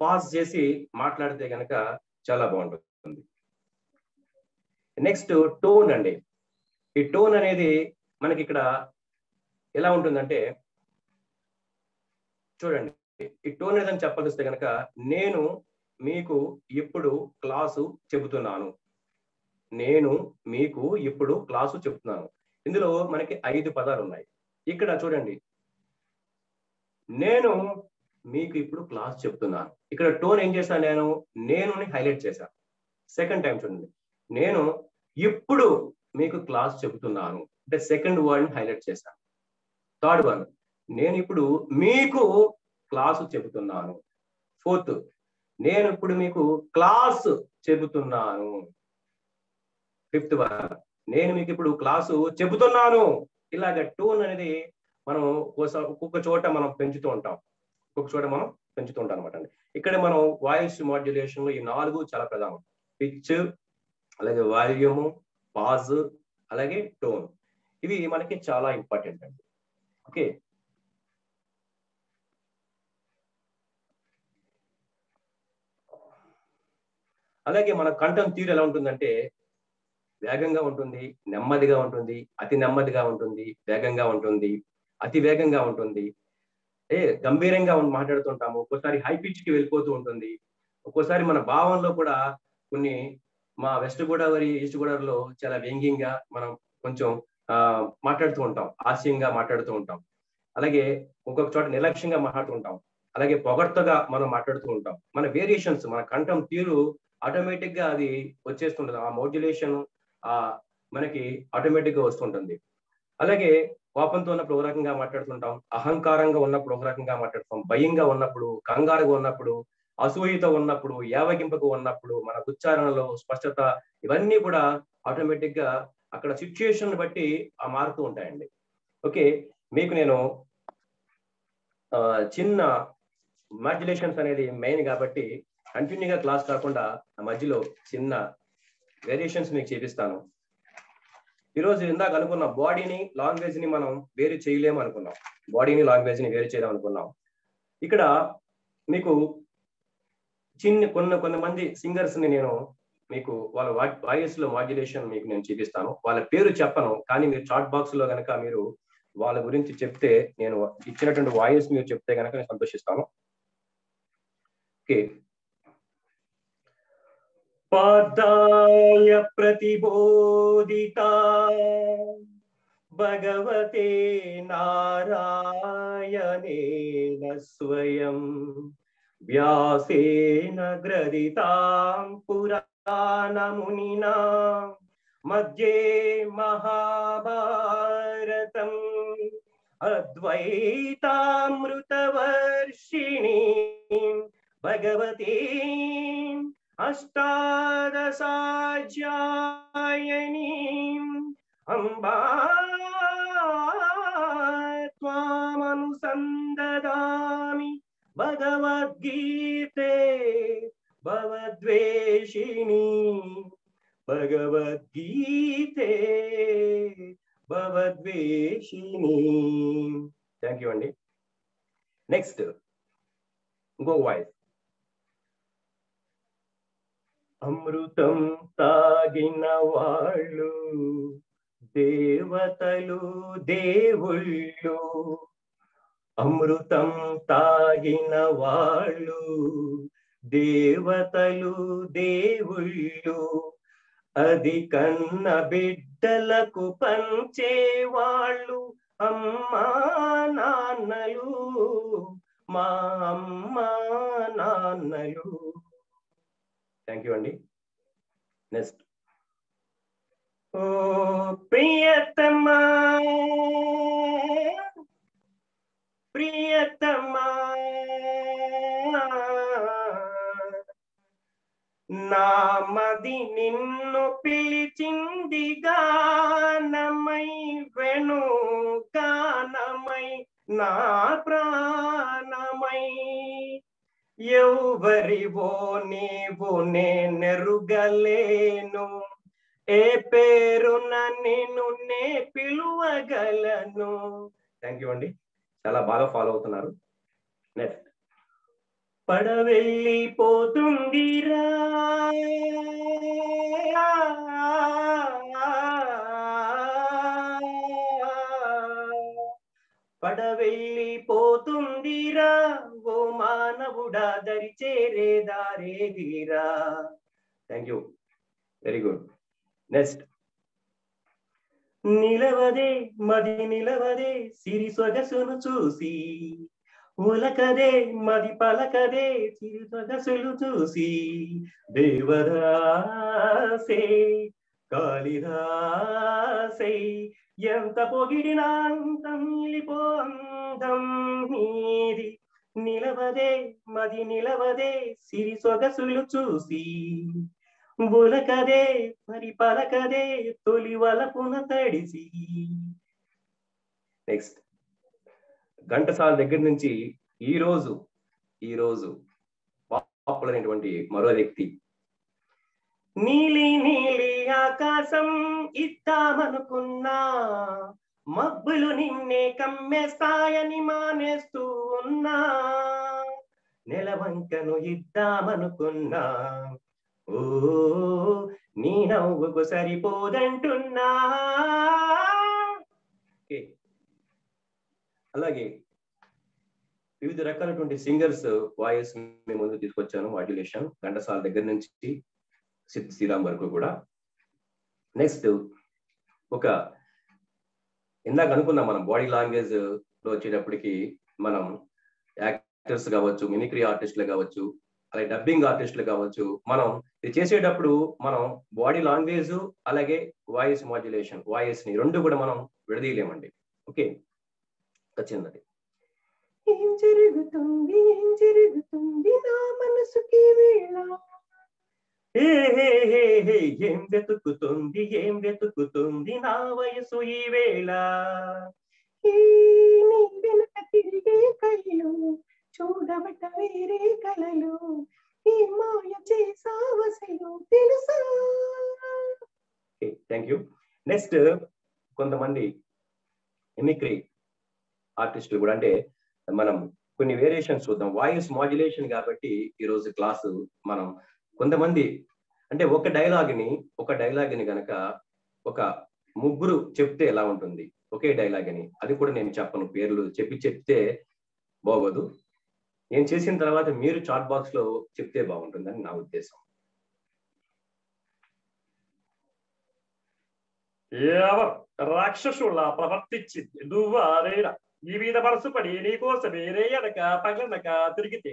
పాజ్ చేసి మాట్లాడితే గనక చాలా బాగుంటుంది. నెక్స్ట్, టోన్ అండి. ఈ టోన్ అనేది మనకి ఇక్కడ ఎలా ఉంటుందంటే, చూడండి, ఈ టోన్ ఏదని చెప్పాల్సి కనుక, నేను మీకు ఇప్పుడు క్లాసు చెబుతున్నాను. నేను మీకు ఇప్పుడు క్లాసు చెప్తున్నాను. ఇందులో మనకి 5 పదాలు ఉన్నాయి. ఇక్కడ చూడండి, నేను మీకు ఇప్పుడు క్లాస్ చెప్తున్నాను. ఇక్కడ టోన్ ఏం చేశాను, నేను హైలైట్ చేశాను. సెకండ్ టైం చూడండి, నేను ఇప్పుడు మీకు క్లాస్ చెబుతున్నాను అంటే సెకండ్ వర్డ్ ని హైలైట్ చేశాను. థర్డ్ వన్, నేను ఇప్పుడు మీకు క్లాసు చెబుతున్నాను. ఫోర్త్, నేను ఇప్పుడు మీకు క్లాస్ చెబుతున్నాను. ఫిఫ్త్ వన్, నేను మీకు ఇప్పుడు క్లాసు చెబుతున్నాను. ఇలాగ టోన్ అనేది మనం ఒక్కొక్క చోట మనం పెంచుతూ ఉంటాం, అనమాట అండి. ఇక్కడ మనం వాయిస్ మాడ్యులేషన్ లో ఈ 4 చాలా ప్రధానం. పిచ్, అలాగే వాల్యూమ్, పాజ్, అలాగే టోన్. ఇవి మనకి చాలా ఇంపార్టెంట్ అండి. ఓకే. అలాగే మన కంఠం తీరు ఎలా ఉంటుందంటే, వేగంగా ఉంటుంది, నెమ్మదిగా ఉంటుంది, అతి నెమ్మదిగా ఉంటుంది, వేగంగా ఉంటుంది, అతి వేగంగా ఉంటుంది, గంభీరంగా మాట్లాడుతుంటాము. ఒక్కోసారి హై పిచ్ కి వెళ్ళిపోతూ ఉంటుంది. ఒక్కోసారి మన భావంలో కూడా కొన్ని, మా వెస్ట్ గోదావరి, ఈస్ట్ గోదావరిలో చాలా వ్యంగ్యంగా మనం కొంచెం మాట్లాడుతూ ఉంటాం, హాస్యంగా మాట్లాడుతూ ఉంటాం, అలాగే ఒక్కొక్క చోట నిర్లక్ష్యంగా మాట్లాడుతూ ఉంటాం, అలాగే పొగడ్తగా మనం మాట్లాడుతూ ఉంటాం. మన వేరియేషన్స్, మన కంఠం తీరు ఆటోమేటిక్ గా అది వచ్చేస్తుంటది. ఆ మోడ్యులేషన్ మనకి ఆటోమేటిక్ గా వస్తుంటుంది. అలాగే కోపంతో ఉన్నప్పుడు ఒక రకంగా మాట్లాడుతుంటాం, అహంకారంగా ఉన్నప్పుడు ఒక రకంగా మాట్లాడుతాం, భయంగా ఉన్నప్పుడు, కంగారుగా ఉన్నప్పుడు, అసూయతో ఉన్నప్పుడు, యావగింపుగా ఉన్నప్పుడు, మన ఉచ్చారణలో స్పష్టత, ఇవన్నీ కూడా ఆటోమేటిక్ గా అక్కడ సిచ్యుయేషన్ బట్టి మారుతూ ఉంటాయండి. ఓకే, మీకు నేను చిన్న మాడ్యులేషన్స్ అనేది మెయిన్ కాబట్టి కంటిన్యూగా క్లాస్ కాకుండా మధ్యలో చిన్న వేరియేషన్స్ మీకు చూపిస్తాను. ఈరోజు ఇందాక అనుకున్న బాడీని లాంగ్వేజ్ ని మనం వేరు చేయలేము అనుకున్నాం, బాడీని లాంగ్వేజ్ ని వేరు చేయలేము అనుకున్నాం. ఇక్కడ మీకు కొంతమంది సింగర్స్ ని నేను మీకు వాళ్ళ వాయిస్ లో మాడ్యులేషన్ మీకు నేను చూపిస్తాను. వాళ్ళ పేరు చెప్పను, కానీ మీరు చాట్ బాక్స్ లో కనుక మీరు వాళ్ళ గురించి చెప్తే, నేను ఇచ్చినటువంటి వాయిస్ మీరు చెప్తే కనుక నేను సంతోషిస్తాను. ఓకే, పార్థాయ ప్రతిబోధితా భగవతే నారాయణేన స్వయం వ్యాసేన గ్రథితాం పురాణమునినా మధ్యే మహాభారతం అద్వైతామృతవర్షిణీం భగవతీం అష్టాదశాధ్యాయనీం అంబా త్వామనుసందదామి భగవద్గీతే భవద్వేషిణీ భగవద్గీతే భవద్వేషిణీ. థ్యాంక్ యూ అండి. నెక్స్ట్ ఇంకో వాయిస్. అమృతం తాగిన వాళ్ళు దేవతలు దేవుళ్ళు, అమృతం తాగిన వాళ్ళు దేవతలు దేవుళ్ళు, అది కన్న బిడ్డలకు పంచేవాళ్ళు అమ్మా నాన్నలు, మా అమ్మా నాన్నలు. థ్యాంక్ యూ అండి. నెక్స్ట్. ఓ ప్రియతమా ప్రియతమా నామది నిన్ను పిలిచింది గానమై, వెణు గానమై, నా ప్రాణమై. ఎవరివో నీవు నేనెరుగలేను, ఏ పేరున నిన్ను నే పిలువగలను. థ్యాంక్ యూ అండి, చాలా బాగా ఫాలో అవుతున్నారు. నెక్స్ట్. పడవెళ్ళిపోతుందిరా పడవెళ్ళిపోతుందిరా, ఓ మానవుడా దరి చేరే దారేదిరా. Thank you, very good. Next. నిలవదే మది నిలవదే సిరి సొగసును చూసి, ఉలకదే మది పలకదే సిరి సొగసులు చూసి, దేవదాసే కాళిదాసే ఎంత పొగిడినా అంతం నిలిపో అందం నీది. నిలవదే మది నిలవదే సిరి సొగసులు చూసి, బులకదే మరి పలకదే తొలి వలపున తడిసి. నెక్స్ట్. ఘంటసాల దగ్గర నుంచి ఈ రోజు పాపులర్ అయినటువంటి మరో వ్యక్తి. నీలి నీలి ఆకాశం ఇద్దామనుకున్నా, మబ్బులు నిన్నే కమ్మేస్తాయని మానేస్తూ ఉన్నా, నెలవంకను ఇద్దామనుకున్నా, ఓ నీ నవ్వుకు సరిపోదంటున్నా. అలాగే వివిధ రకాలైనటువంటి సింగర్స్ వాయిస్ మేము ముందు తీసుకొచ్చాను. మాడ్యులేషన్ ఘంటసాల దగ్గర నుంచి సిద్ శ్రీరామ్ వరకు కూడా. నెక్స్ట్ ఒక ఇందాక అనుకున్నాం మనం బాడీ లాంగ్వేజ్ లో వచ్చేటప్పటికి మనం యాక్టర్స్ కావచ్చు, మిమిక్రీ ఆర్టిస్టులు కావచ్చు, అలాగే డబ్బింగ్ ఆర్టిస్టులు కావచ్చు, మనం ఇది చేసేటప్పుడు మనం బాడీ లాంగ్వేజ్ అలాగే వాయిస్ మాడ్యులేషన్, వాయిస్ ని రెండు కూడా మనం విడదీయలేమండి. ఓకే, చిన్నది. ఏం జరుగుతుంది నా మనసుకి వేళ, ఏం వెతుకుతుంది నా వయసు ఈ వేళ, వెనక తిరిగే కళ్ళు చూడబట్ట వేరే కలలు, ఈ మాయ చేసావసలు తెలుసా. Thank you. నెక్స్ట్ కొంతమంది మిమిక్రీ ఆర్టిస్టులు కూడా, అంటే మనం కొన్ని వేరియేషన్స్ చూద్దాం. వాయిస్ మాడ్యులేషన్ కాబట్టి ఈరోజు క్లాసు మనం కొంతమంది అంటే ఒక డైలాగ్ ని గనక ఒక ముగ్గురు చెప్తే ఎలా ఉంటుంది, ఒకే డైలాగ్ అని, అది కూడా నేను చెప్పను, పేర్లు చెప్తే బాగోదు. నేను చేసిన తర్వాత మీరు చాట్ బాక్స్ లో చెప్తే బాగుంటుందని నా ఉద్దేశం. రాక్షసులా ప్రవర్తించింది నువ్వారేనా, ఈ మీద మనసు పడి నీకోసమే రేయనక పగలనక తిరిగితే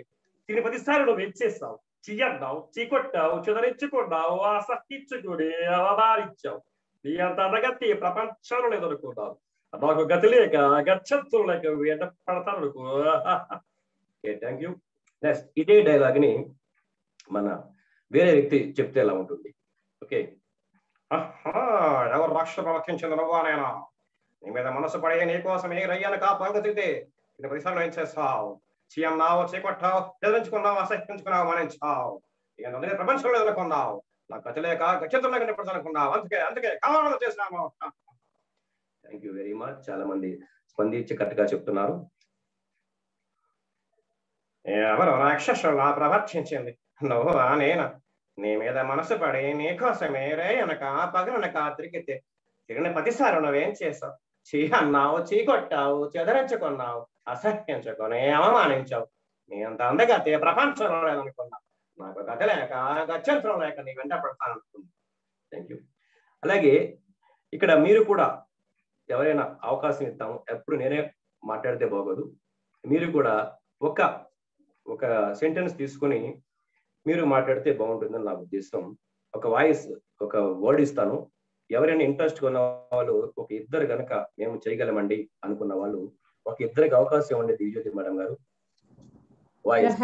తిరిగి 10 సార్లు వెచ్చేస్తావు, చీయన్నావు, చీకొట్టావు, చెదరించుకున్నావు, అసహించుకుని అవమానించావు. నీ అంత అందగతి ప్రపంచంలో లేదనుకున్నావు, నాకు గతి లేక గచ్చంతులు లేక వెంట పడతాను అనుకో. Thank you. నెక్స్ట్ ఇదే డైలాగ్ ని మన వేరే వ్యక్తి చెప్తే ఎలా ఉంటుంది. ఓకే, ఎవరు రాక్షసు ప్రవర్తించింది నువ్వా నేనా, నీ మీద మనసు పడే నీకోసమే రయ్యను కాపాడుతుంటే 10 సార్లు ఏం చేస్తావు, చీయన్నావు, చీకొట్టావు, ఎదిరించుకున్నావు, అసహించుకున్నావు, మనించావు. ఇక ప్రపంచంలో ఎదుర్కొన్నావు, నాకు గతి లేక గచ్చంతులు లేక నిప్పడుతున్నావు, అందుకే కావాలని చేసినాము. Thank you very much. చాలా మంది స్పందించి కరెక్ట్గా చెప్తున్నారు. ఎవరు రాక్షసులా ప్రవర్తించింది నువ్వా నేనా, నీ మీద మనసు పడి నీకోసమే రేయనక పగలనక తిరిగితే తిరిగిన 10 సార్లు నువ్వేం చేసావు, చీ అన్నావు, చీకొట్టావు, చెదరించుకున్నావు, అసహ్యించుకొని అవమానించావు. నీ అంత అందగతి ప్రపంచంలో లేదనుకున్నావు, నాకు గతి లేక గచ్చంతరం లేక నీ వెంట పడతాను అనుకున్నా. Thank you. అలాగే ఇక్కడ మీరు కూడా ఎవరైనా అవకాశం ఇస్తాము, ఎప్పుడు నేనే మాట్లాడితే బాగోదు, మీరు కూడా ఒక సెంటెన్స్ తీసుకొని మీరు మాట్లాడితే బాగుంటుందని నా ఉద్దేశం. ఒక వాయిస్, ఒక వర్డ్ ఇస్తాను. ఎవరైనా ఇంట్రెస్ట్ ఉన్న వాళ్ళు ఒక ఇద్దరు గనక మేము చేయగలమండి అనుకున్న వాళ్ళు ఒక ఇద్దరికి అవకాశం ఇవ్వండి. దివ్యజ్యోతి మేడం గారు వాయిస్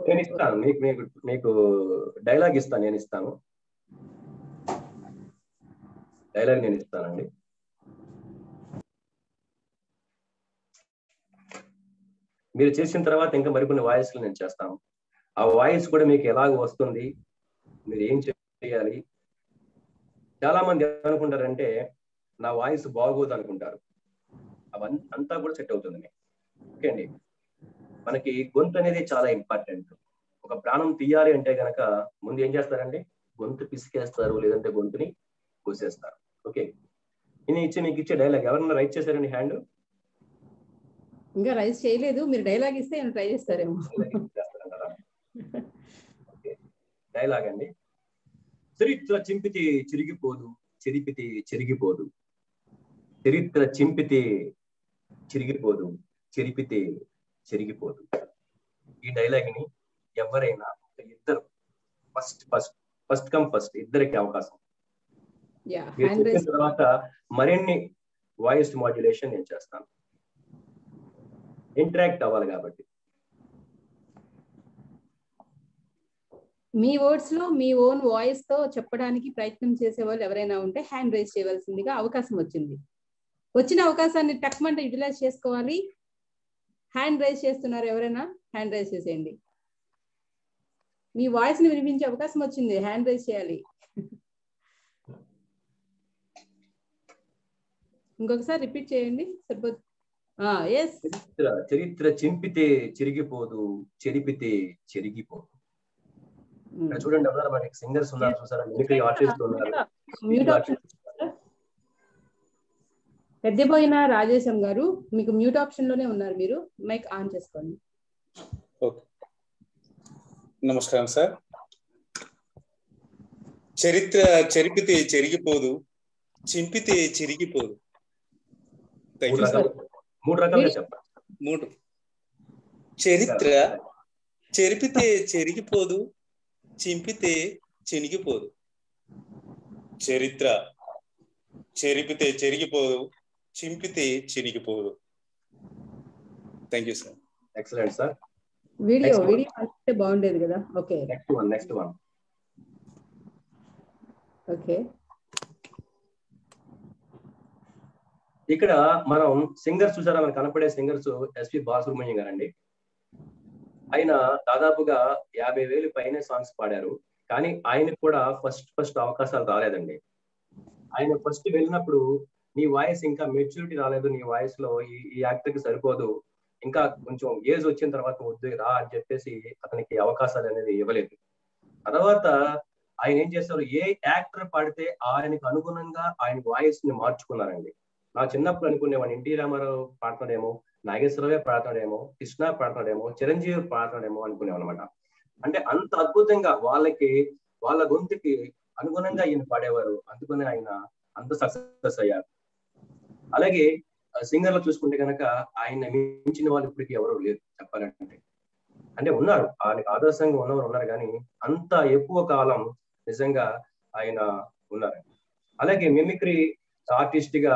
నేను ఇస్తాను, మీకు డైలాగ్ ఇస్తాను, నేను ఇస్తానండి. మీరు చేసిన తర్వాత ఇంకా మరికొన్ని వాయిస్లు నేను చేస్తాను. ఆ వాయిస్ కూడా మీకు ఎలాగ వస్తుంది, మీరు ఏం చేయాలి. చాలా మంది ఏమనుకుంటారంటే నా వాయిస్ బాగోదు అనుకుంటారు, అవన్నీ అంతా కూడా సెట్ అవుతుంది. ఓకే అండి, మనకి గొంతు అనేది చాలా ఇంపార్టెంట్. ఒక ప్రాణం తీయాలి అంటే గనక ముందు ఏం చేస్తారండి, గొంతు పిసికేస్తారు, లేదంటే గొంతుని కోసేస్తారు. ఓకే, మీకు ఇచ్చే డైలాగ్ ఎవరన్నా రైట్ చేశారండి హ్యాండ్? ఇంకా రైస్ చేయలేదు, మీరు డైలాగ్ ఇస్తే నేను ట్రై చేస్తారేమో. డైలాగ్ అండి. చరిత్ర చింపితే చిరిగిపోదు, చెరిపితే చెరిగిపోదు. చరిత్ర చింపితే చిరిగిపోదు, చెరిపితే చెరిగిపోదు. ఈ డైలాగ్ ని ఎవరైనా ఇద్దరు ఫస్ట్ కమ్ ఫస్ట్ ఇద్దరికి అవకాశం. తర్వాత మరిన్ని వాయిస్ మాడ్యులేషన్ నేను చేస్తాను, ఇంటరాక్ట్ అవ్వాలి కాబట్టి. మీ వర్డ్స్ లో మీ ఓన్ వాయిస్ తో చెప్పడానికి ప్రయత్నం చేసే వాళ్ళు ఎవరైనా ఉంటే హ్యాండ్ రైజ్ చేయవలసిందిగా అవకాశం వచ్చింది. వచ్చిన అవకాశాన్ని టక్మంటే యూటిలైజ్ చేసుకోవాలి. హ్యాండ్ రైజ్ చేస్తున్నారు ఎవరైనా, హ్యాండ్ రైజ్ చేసేయండి. మీ వాయిస్ ని వినిపించే అవకాశం వచ్చింది, హ్యాండ్ రైజ్ చేయాలి. ఇంకొకసారి రిపీట్ చేయండి సరిపోతుంది. చరిత్ర చింపితే చిరిగిపోదు, చెరిపితే చెరిగిపోదు. చూడండి ఎవరు మనకి సింగర్స్ ఉన్నారు చూసారా, మిమిక్రీ ఆర్టిస్ట్ ఉన్నారు. పెద్దపోయిన రాజేశం గారు మీకు మ్యూట్ ఆప్షన్ లోనే ఉన్నారు, మీరు మైక్ ఆన్ చేసుకోండి. నమస్కారం సార్. చరిత్ర చెరిపితే చెరిగిపోదు, చింపితే చిరిగిపోదు. మూడు రకాలుగా చెప్పండి. 3. చరిత్ర చెరిపితే చెరిగిపోదు, చింపితే చినిగిపోదు. చరిత్ర చెరిపితే చెరిగిపోదు, చింపితే చినిగిపోదు. Thank you sir. Excellent sir. Video అంటే బాగుండేది కదా. Okay, next one. ఓకే, ఇక్కడ మనం సింగర్స్ చూసారా, మనకు కనపడే సింగర్స్ ఎస్పి బాలసుబ్రహ్మణ్యం గారండి. ఆయన దాదాపుగా 50,000 పైనే సాంగ్స్ పాడారు. కానీ ఆయనకు కూడా ఫస్ట్ అవకాశాలు రాలేదండి. ఆయన ఫస్ట్ వెళ్ళినప్పుడు నీ వాయిస్ ఇంకా మెచ్యూరిటీ రాలేదు, నీ వాయిస్ లో ఈ యాక్టర్ కి సరిపోదు, ఇంకా కొంచెం ఏజ్ వచ్చిన తర్వాత వద్దు రా అని చెప్పేసి అతనికి అవకాశాలు అనేది ఇవ్వలేదు. తర్వాత ఆయన ఏం చేస్తారు, ఏ యాక్టర్ పాడితే ఆయనకు అనుగుణంగా ఆయన వాయిస్ ని మార్చుకున్నారండి. నా చిన్నప్పుడు అనుకునేవాడిని ఎన్టీ రామారావు పాడతాడేమో, నాగేశ్వరరావే పాడతాడేమో, కృష్ణ పాడతాడేమో, చిరంజీవి పాడతాడేమో అనుకునేవాడు అనమాట. అంటే అంత అద్భుతంగా వాళ్ళ గొంతుకి అనుగుణంగా ఆయన పాడేవారు. అందుకనే ఆయన అంత సక్సెస్ అయ్యారు. అలాగే సింగర్లు చూసుకుంటే కనుక ఆయన మించిన వాళ్ళు ఇప్పటికీ ఎవరు లేరు చెప్పాలంటే. అంటే ఉన్నారు, ఆయనకు ఆదర్శంగా ఉన్నవారు ఉన్నారు, కానీ అంత ఎక్కువ కాలం నిజంగా ఆయన ఉన్నారు. అలాగే మిమిక్రీ ఆర్టిస్ట్ గా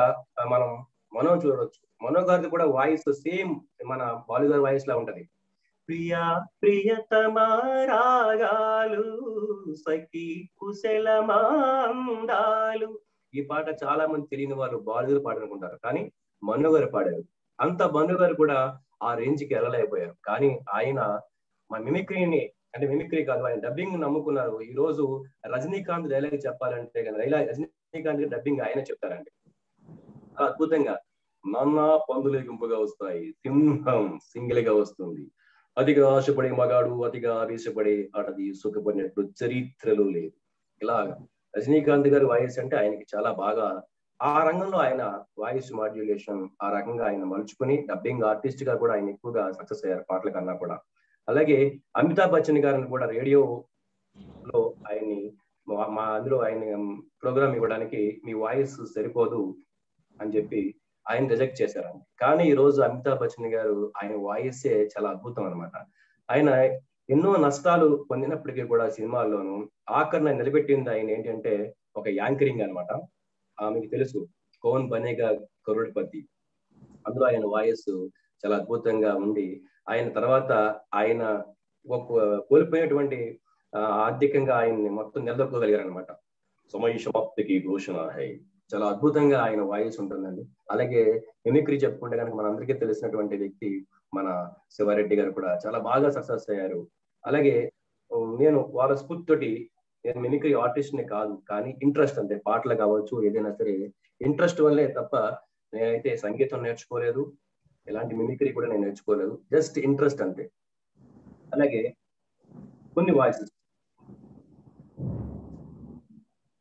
మనం మనో చూడవచ్చు. మనో గారిది కూడా వాయిస్ సేమ్ మన బాలు గారి వాయిస్ లా ఉంటది. ప్రియా ప్రియతమా రాగాలు సఖి కుశలమాందాలు. ఈ పాట చాలా మంది తెలియని వాళ్ళు బాలు గారు పాడనుకుంటారు, కానీ మను గారు పాడారు. అంత మను గారు కూడా ఆ రేంజ్ కి వెళ్ళలేకపోయారు. కానీ ఆయన మన మిమిక్రీని, అంటే మిమిక్రీ కాదు, ఆయన డబ్బింగ్ నమ్ముకున్నారు. ఈ రోజు రజనీకాంత్ డైలాగ్ చెప్పాలంటే రజనీకాంత్ డబ్బింగ్ ఆయన చెప్తారండి అద్భుతంగా. నాన్న పందులే గుంపుగా వస్తాయి, సింహం సింగిల్ గా వస్తుంది, అతిగా ఆశపడే మగాడు అతిగా ఆవేశపడే ఆటది సుఖపడినట్టు చరిత్రలో లేదు. ఇలాగా రజనీకాంత్ గారి వాయిస్ అంటే ఆయనకి చాలా బాగా ఆ రంగంలో ఆయన వాయిస్ మాడ్యులేషన్ ఆ రకంగా ఆయన మలుచుకుని డబ్బింగ్ ఆర్టిస్ట్ గా కూడా ఆయన ఎక్కువగా సక్సెస్ అయ్యారు పాటల కన్నా కూడా. అలాగే అమితాబ్ బచ్చన్ గారిని కూడా రేడియోలో ఆయన్ని అందులో ఆయన ప్రోగ్రామ్ ఇవ్వడానికి మీ వాయిస్ సరిపోదు అని చెప్పి ఆయన రిజెక్ట్ చేశారండి. కానీ ఈ రోజు అమితాబ్ బచ్చన్ గారు ఆయన వాయిసే చాలా అద్భుతం అనమాట. ఆయన ఎన్నో నష్టాలు పొందినప్పటికీ కూడా సినిమాల్లోనూ ఆఖరణ నిలబెట్టింది ఆయన ఏంటంటే ఒక యాంకరింగ్ అనమాట. మీకు తెలుసు కౌన్ బనేగా కరోడ్పతి, అందులో ఆయన వాయిస్ చాలా అద్భుతంగా ఉండి ఆయన తర్వాత ఆయన కోల్పోయినటువంటి ఆర్థికంగా ఆయన్ని మొత్తం నిలదొక్కగలిగారు అనమాట. సమయ సమాప్తికి ఘోషణ హై, చాలా అద్భుతంగా ఆయన వాయిస్ ఉంటుందండి. అలాగే మిమిక్రీ చెప్పుకుంటే కనుక మనందరికీ తెలిసినటువంటి వ్యక్తి మన శివారెడ్డి గారు కూడా చాలా బాగా సక్సెస్ అయ్యారు. అలాగే నేను వాళ్ళ స్ఫూర్తితోటి, నేను మిమిక్రీ ఆర్టిస్ట్ ని కాదు, కానీ ఇంట్రెస్ట్ అంతే, పాటలు కావచ్చు ఏదైనా సరే ఇంట్రెస్ట్ వల్లే తప్ప నేనైతే సంగీతం నేర్చుకోలేదు, ఎలాంటి మిమిక్రీ కూడా నేను నేర్చుకోలేదు, జస్ట్ ఇంట్రెస్ట్ అంతే. అలాగే కొన్ని వాయిసెస్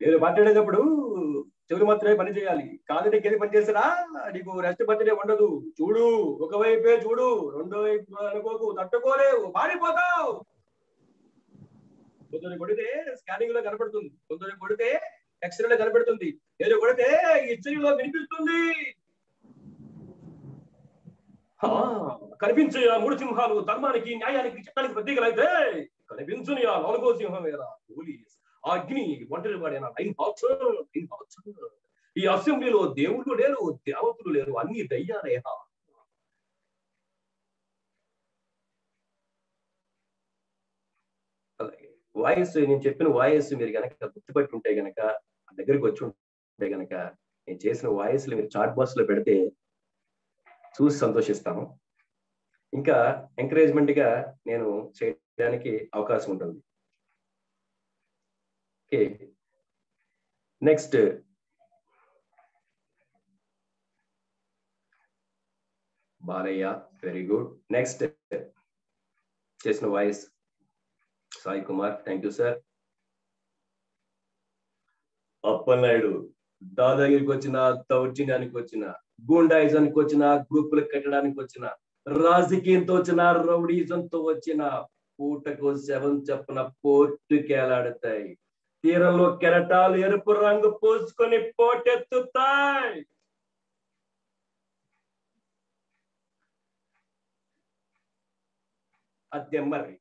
నేను మాట్లాడేటప్పుడు చెవులు మాత్రమే పని చేయాలి, కాదు నీకు ఏది పని చేసినా నీకు రెస్ట్ బర్త్డే ఉండదు. చూడు, ఒకవైపే చూడు, రెండో వైపు అనుకోకు, తట్టుకోలేవు, మారిపోతావు. కొందరు కొడితే స్కానింగ్ లో కనపడుతుంది, కొందరు కొడితే ఎక్స్రే లో కనపడుతుంది, ఏదో కొడితే హిస్టరీలో వినిపిస్తుంది. కనిపించే ఆ 3 సింహాలు ధర్మానికి న్యాయానికి చట్టానికి ప్రతీకలైతే కనిపించుని ఆ 4వ సింహం మీద పోలీస్ అగ్ని ఒంటరి వాడైన 9 హార్ట్స్. ఈ అసెంబ్లీలో దేవుళ్ళు లేరు, దేవతలు లేరు, అన్ని దయ్యాలే. అలాగే వాయిస్, నేను చెప్పిన వాయిస్ మీరు కనుక గుర్తుపట్టి ఉంటే గనక, దగ్గరికి వచ్చి ఉంటే గనక, నేను చేసిన వాయిస్ మీరు చాట్ బాక్స్ లో పెడితే చూసి సంతోషిస్తాను. ఇంకా ఎంకరేజ్మెంట్ గా నేను చేయడానికి అవకాశం ఉంటుంది. Okay, next Balayya, very good. Next చేసిన voice Sai Kumar, thank you sir. Appalanaidu దాదాగిరికి వచ్చిన, దౌర్జన్యానికి వచ్చిన, గూండాయిజానికి వచ్చిన, గ్రూపులు కట్టడానికి వచ్చిన, రాజకీయంతో వచ్చిన, రౌడీజంతో వచ్చిన, పూటకు 7 చప్పున పోర్టుకి ఎలాడతాయి. తీరంలో కెరటాలు ఎరుపు రంగు పూసుకొని పోటెత్తుతాయి. అదే మరి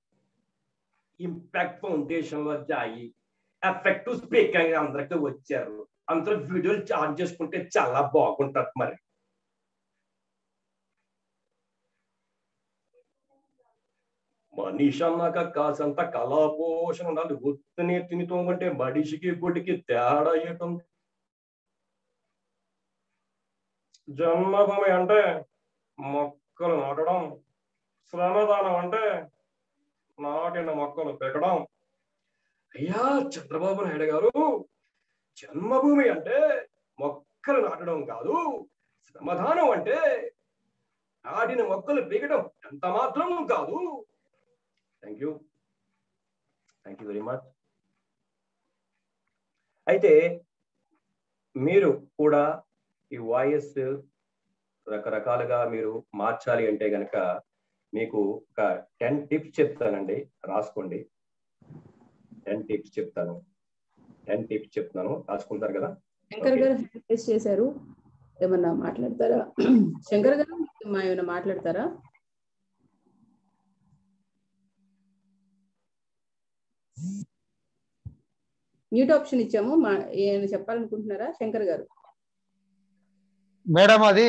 ఇంపాక్ట్ ఫౌండేషన్ లో జాయి ఎఫెక్టివ్ స్పీకర్ అందరికీ వచ్చారు. అందరూ వీడియోలు చార్జ్ చేసుకుంటే చాలా బాగుంటది. మరి మనిషి అన్నాక కాసంత కళాపోషణ ఉండాలి. ఉత్తిని తిని తోముకుంటే మనిషికి గుడికి తేడా ఏటుంది? జన్మభూమి అంటే మొక్కలు నాటడం, శ్రమదానం అంటే నాటిన మొక్కలు పెట్టడం. అయ్యా చంద్రబాబు నాయుడు గారు, జన్మభూమి అంటే మొక్కలు నాటడం కాదు, శ్రమదానం అంటే నాటిన మొక్కలు పీకడం ఎంత మాత్రం కాదు. Thank you very much. అయితే మీరు కూడా ఈ వాయిస్ రకరకాలుగా మీరు మార్చాలి అంటే గనక మీకు ఒక 10 టిప్స్ చెప్తానండి, రాసుకోండి. 10 టిప్స్ చెప్తాను. 10 టిప్స్ చెప్తాను, రాసుకుంటారు కదా. శంకర్ గారు టెస్ట్ చేశారు, ఏమన్నా మాట్లాడతారా? శంకర్ గారు ఏమైనా మాట్లాడతారా? మ్యూట్ ఆప్షన్ ఇచ్చాము, ఏమైనా చెప్పాలనుకుంటున్నారా శంకర్ గారు? మేడం అది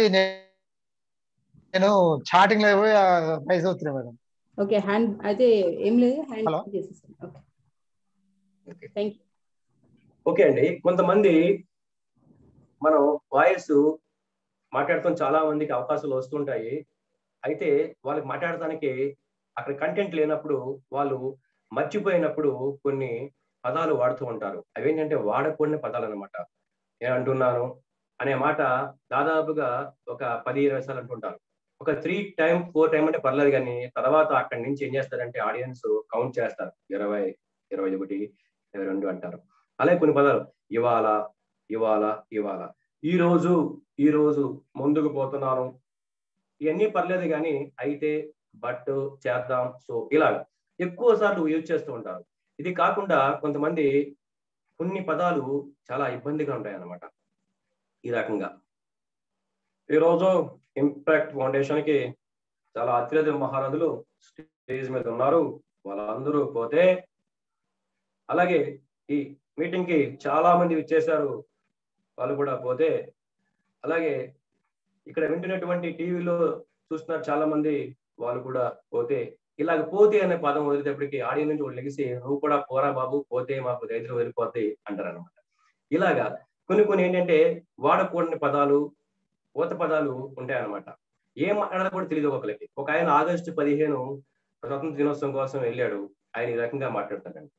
నేను చాటింగ్ లో ప్రైజ్ అవుతున్నా మేడం. ఓకే, హ్యాండ్ అయితే ఏం లేదు, హ్యాండ్ చేసేస్తాను. Okay thank you. ఓకే అండి, కొంతమంది మనం వాయిస్ మాట్లాడతాం, చాలా మందికి అవకాశాలు వస్తుంటాయి. అయితే వాళ్ళకి మాట్లాడటానికి అక్కడ కంటెంట్ లేనప్పుడు వాళ్ళు మర్చిపోయినప్పుడు కొన్ని పదాలు వాడుతూ ఉంటారు. అవేంటంటే వాడకూడని పదాలు అనమాట. నేను అంటున్నాను అనే మాట దాదాపుగా ఒక 10-20 సార్లు అంటుంటారు. ఒక 3 టైమ్ 4 టైమ్ అంటే పర్లేదు, కానీ తర్వాత అక్కడి నుంచి ఏం చేస్తారంటే ఆడియన్స్ కౌంట్ చేస్తారు, 20, 21, 22 అంటారు. అలాగే కొన్ని పదాలు ఇవాళ, ఇవాళ, ఇవాళ, ఈ రోజు ముందుకు పోతున్నాను, ఇవన్నీ పర్లేదు, కానీ అయితే, బట్, చేద్దాం, సో ఇలాగ ఎక్కువ సార్లు యూజ్ చేస్తూ ఉంటారు. ఇది కాకుండా కొంతమంది కొన్ని పదాలు చాలా ఇబ్బందిగా ఉంటాయి అన్నమాట. ఈ రకంగా ఈరోజు ఇంపాక్ట్ ఫౌండేషన్ కి చాలా అత్యధిక మహారథులు స్టేజ్ మీద ఉన్నారు, వాళ్ళందరూ పోతే, అలాగే ఈ మీటింగ్ కి చాలా మంది వచ్చేసారు, వాళ్ళు కూడా పోతే, అలాగే ఇక్కడ వింటున్నటువంటి టీవీలో చూస్తున్నారు చాలా మంది, వాళ్ళు కూడా పోతే, ఇలాగ పోతే అనే పదం వదిలేటప్పటికి ఆడియన్స్ నుంచి వాళ్ళు లెగిసి నువ్వు కూడా పోరా బాబు, పోతే మాకు ధైర్యం వెళ్ళిపోతాయి అంటారు అనమాట. ఇలాగా కొన్ని ఏంటంటే వాడకూడని పదాలు, ఊత పదాలు ఉంటాయి అన్నమాట. ఏం మాట్లాడాలో కూడా తెలియదు ఒకరికి. ఒక ఆయన ఆగస్టు 15 స్వతంత్ర దినోత్సవం కోసం వెళ్ళాడు, ఆయన ఈ రకంగా మాట్లాడతాడండి.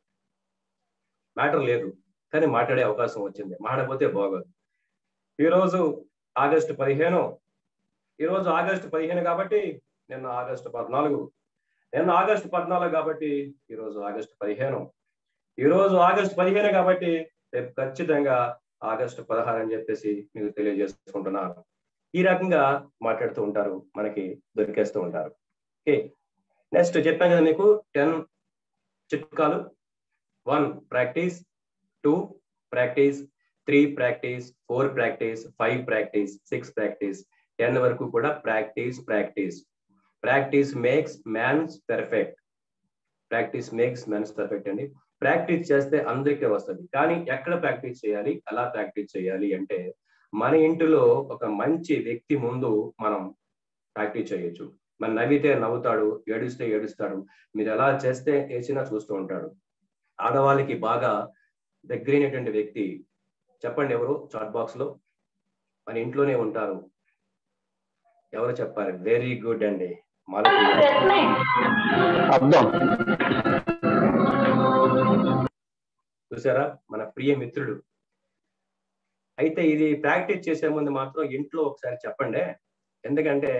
మ్యాటర్ లేదు, కానీ మాట్లాడే అవకాశం వచ్చింది, మాట్లాడకపోతే బాగోదు. ఈరోజు ఆగస్టు 15, ఈరోజు ఆగస్టు 15 కాబట్టి నిన్న ఆగస్టు 14, నిన్న ఆగస్టు 14 కాబట్టి ఈరోజు ఆగస్టు 15, ఈరోజు ఆగస్టు 15 కాబట్టి రేపు ఖచ్చితంగా ఆగస్టు 16 అని చెప్పేసి మీకు తెలియజేసుకుంటున్నాను. ఈ రకంగా మాట్లాడుతూ ఉంటారు, మనకి దొరికేస్తూ ఉంటారు. ఓకే, నెక్స్ట్ చెప్పాను కదా మీకు 10 చిట్కాలు. 1 practice, 2 practice, 3 practice, 4 practice, 5 practice, 6 practice, 10 వరకు కూడా practice. Practice makes mans perfect. Practice makes mans perfect అండి. ప్రాక్టీస్ చేస్తే అందరికీ వస్తుంది, కానీ ఎక్కడ ప్రాక్టీస్ చేయాలి, ఎలా ప్రాక్టీస్ చేయాలి అంటే మన ఇంటిలో ఒక మంచి వ్యక్తి ముందు మనం ప్రాక్టీస్ చేయొచ్చు. మన నవ్వితే నవ్వుతాడు, ఏడుస్తే ఏడుస్తాడు, మీరు ఎలా చేస్తే వేసినా చూస్తూ ఉంటాడు. ఆడవాళ్ళకి బాగా దగ్గరైనటువంటి వ్యక్తి చెప్పండి ఎవరు? చాట్ బాక్స్ లో. మన ఇంట్లోనే ఉంటారు, ఎవరు చెప్పారు? వెరీ గుడ్ అండి, చూసారా, మన ప్రియ మిత్రుడు. అయితే ఇది ప్రాక్టీస్ చేసే ముందు మాత్రం ఇంట్లో ఒకసారి చెప్పండి, ఎందుకంటే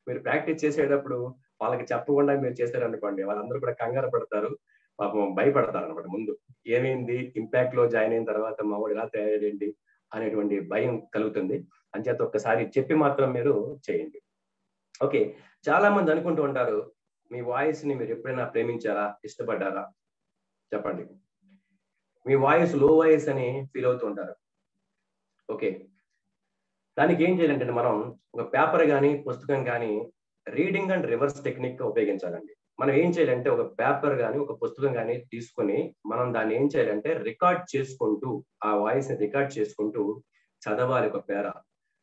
మీరు ప్రాక్టీస్ చేసేటప్పుడు వాళ్ళకి చెప్పకుండా మీరు చేశారనుకోండి, వాళ్ళందరూ కూడా కంగారు పడతారు, పాపం భయపడతారు అనమాట. ముందు ఏమైంది, ఇంపాక్ట్ లో జాయిన్ అయిన తర్వాత మా వాడు ఇలా తయారేంటి అనేటువంటి భయం కలుగుతుంది. అంచేత ఒక్కసారి చెప్పి మాత్రం మీరు చేయండి. ఓకే, చాలా మంది అనుకుంటూ ఉంటారు, మీ వాయిస్ ని మీరు ఎప్పుడైనా ప్రేమించారా, ఇష్టపడ్డారా? చెప్పండి. మీ వాయిస్ లో వాయిస్ అని ఫీల్ అవుతూ ఉంటారు. ఓకే, దానికి ఏం చేయాలంటే మనం ఒక పేపర్ కానీ పుస్తకం కానీ రీడింగ్ అండ్ రివర్స్ టెక్నిక్ ఉపయోగించాలండి. మనం ఏం చేయాలంటే ఒక పేపర్ కానీ ఒక పుస్తకం కానీ తీసుకొని మనం దాన్ని ఏం చేయాలంటే రికార్డ్ చేసుకుంటూ ఆ వాయిస్ ని రికార్డ్ చేసుకుంటూ చదవాలి. ఒక పేర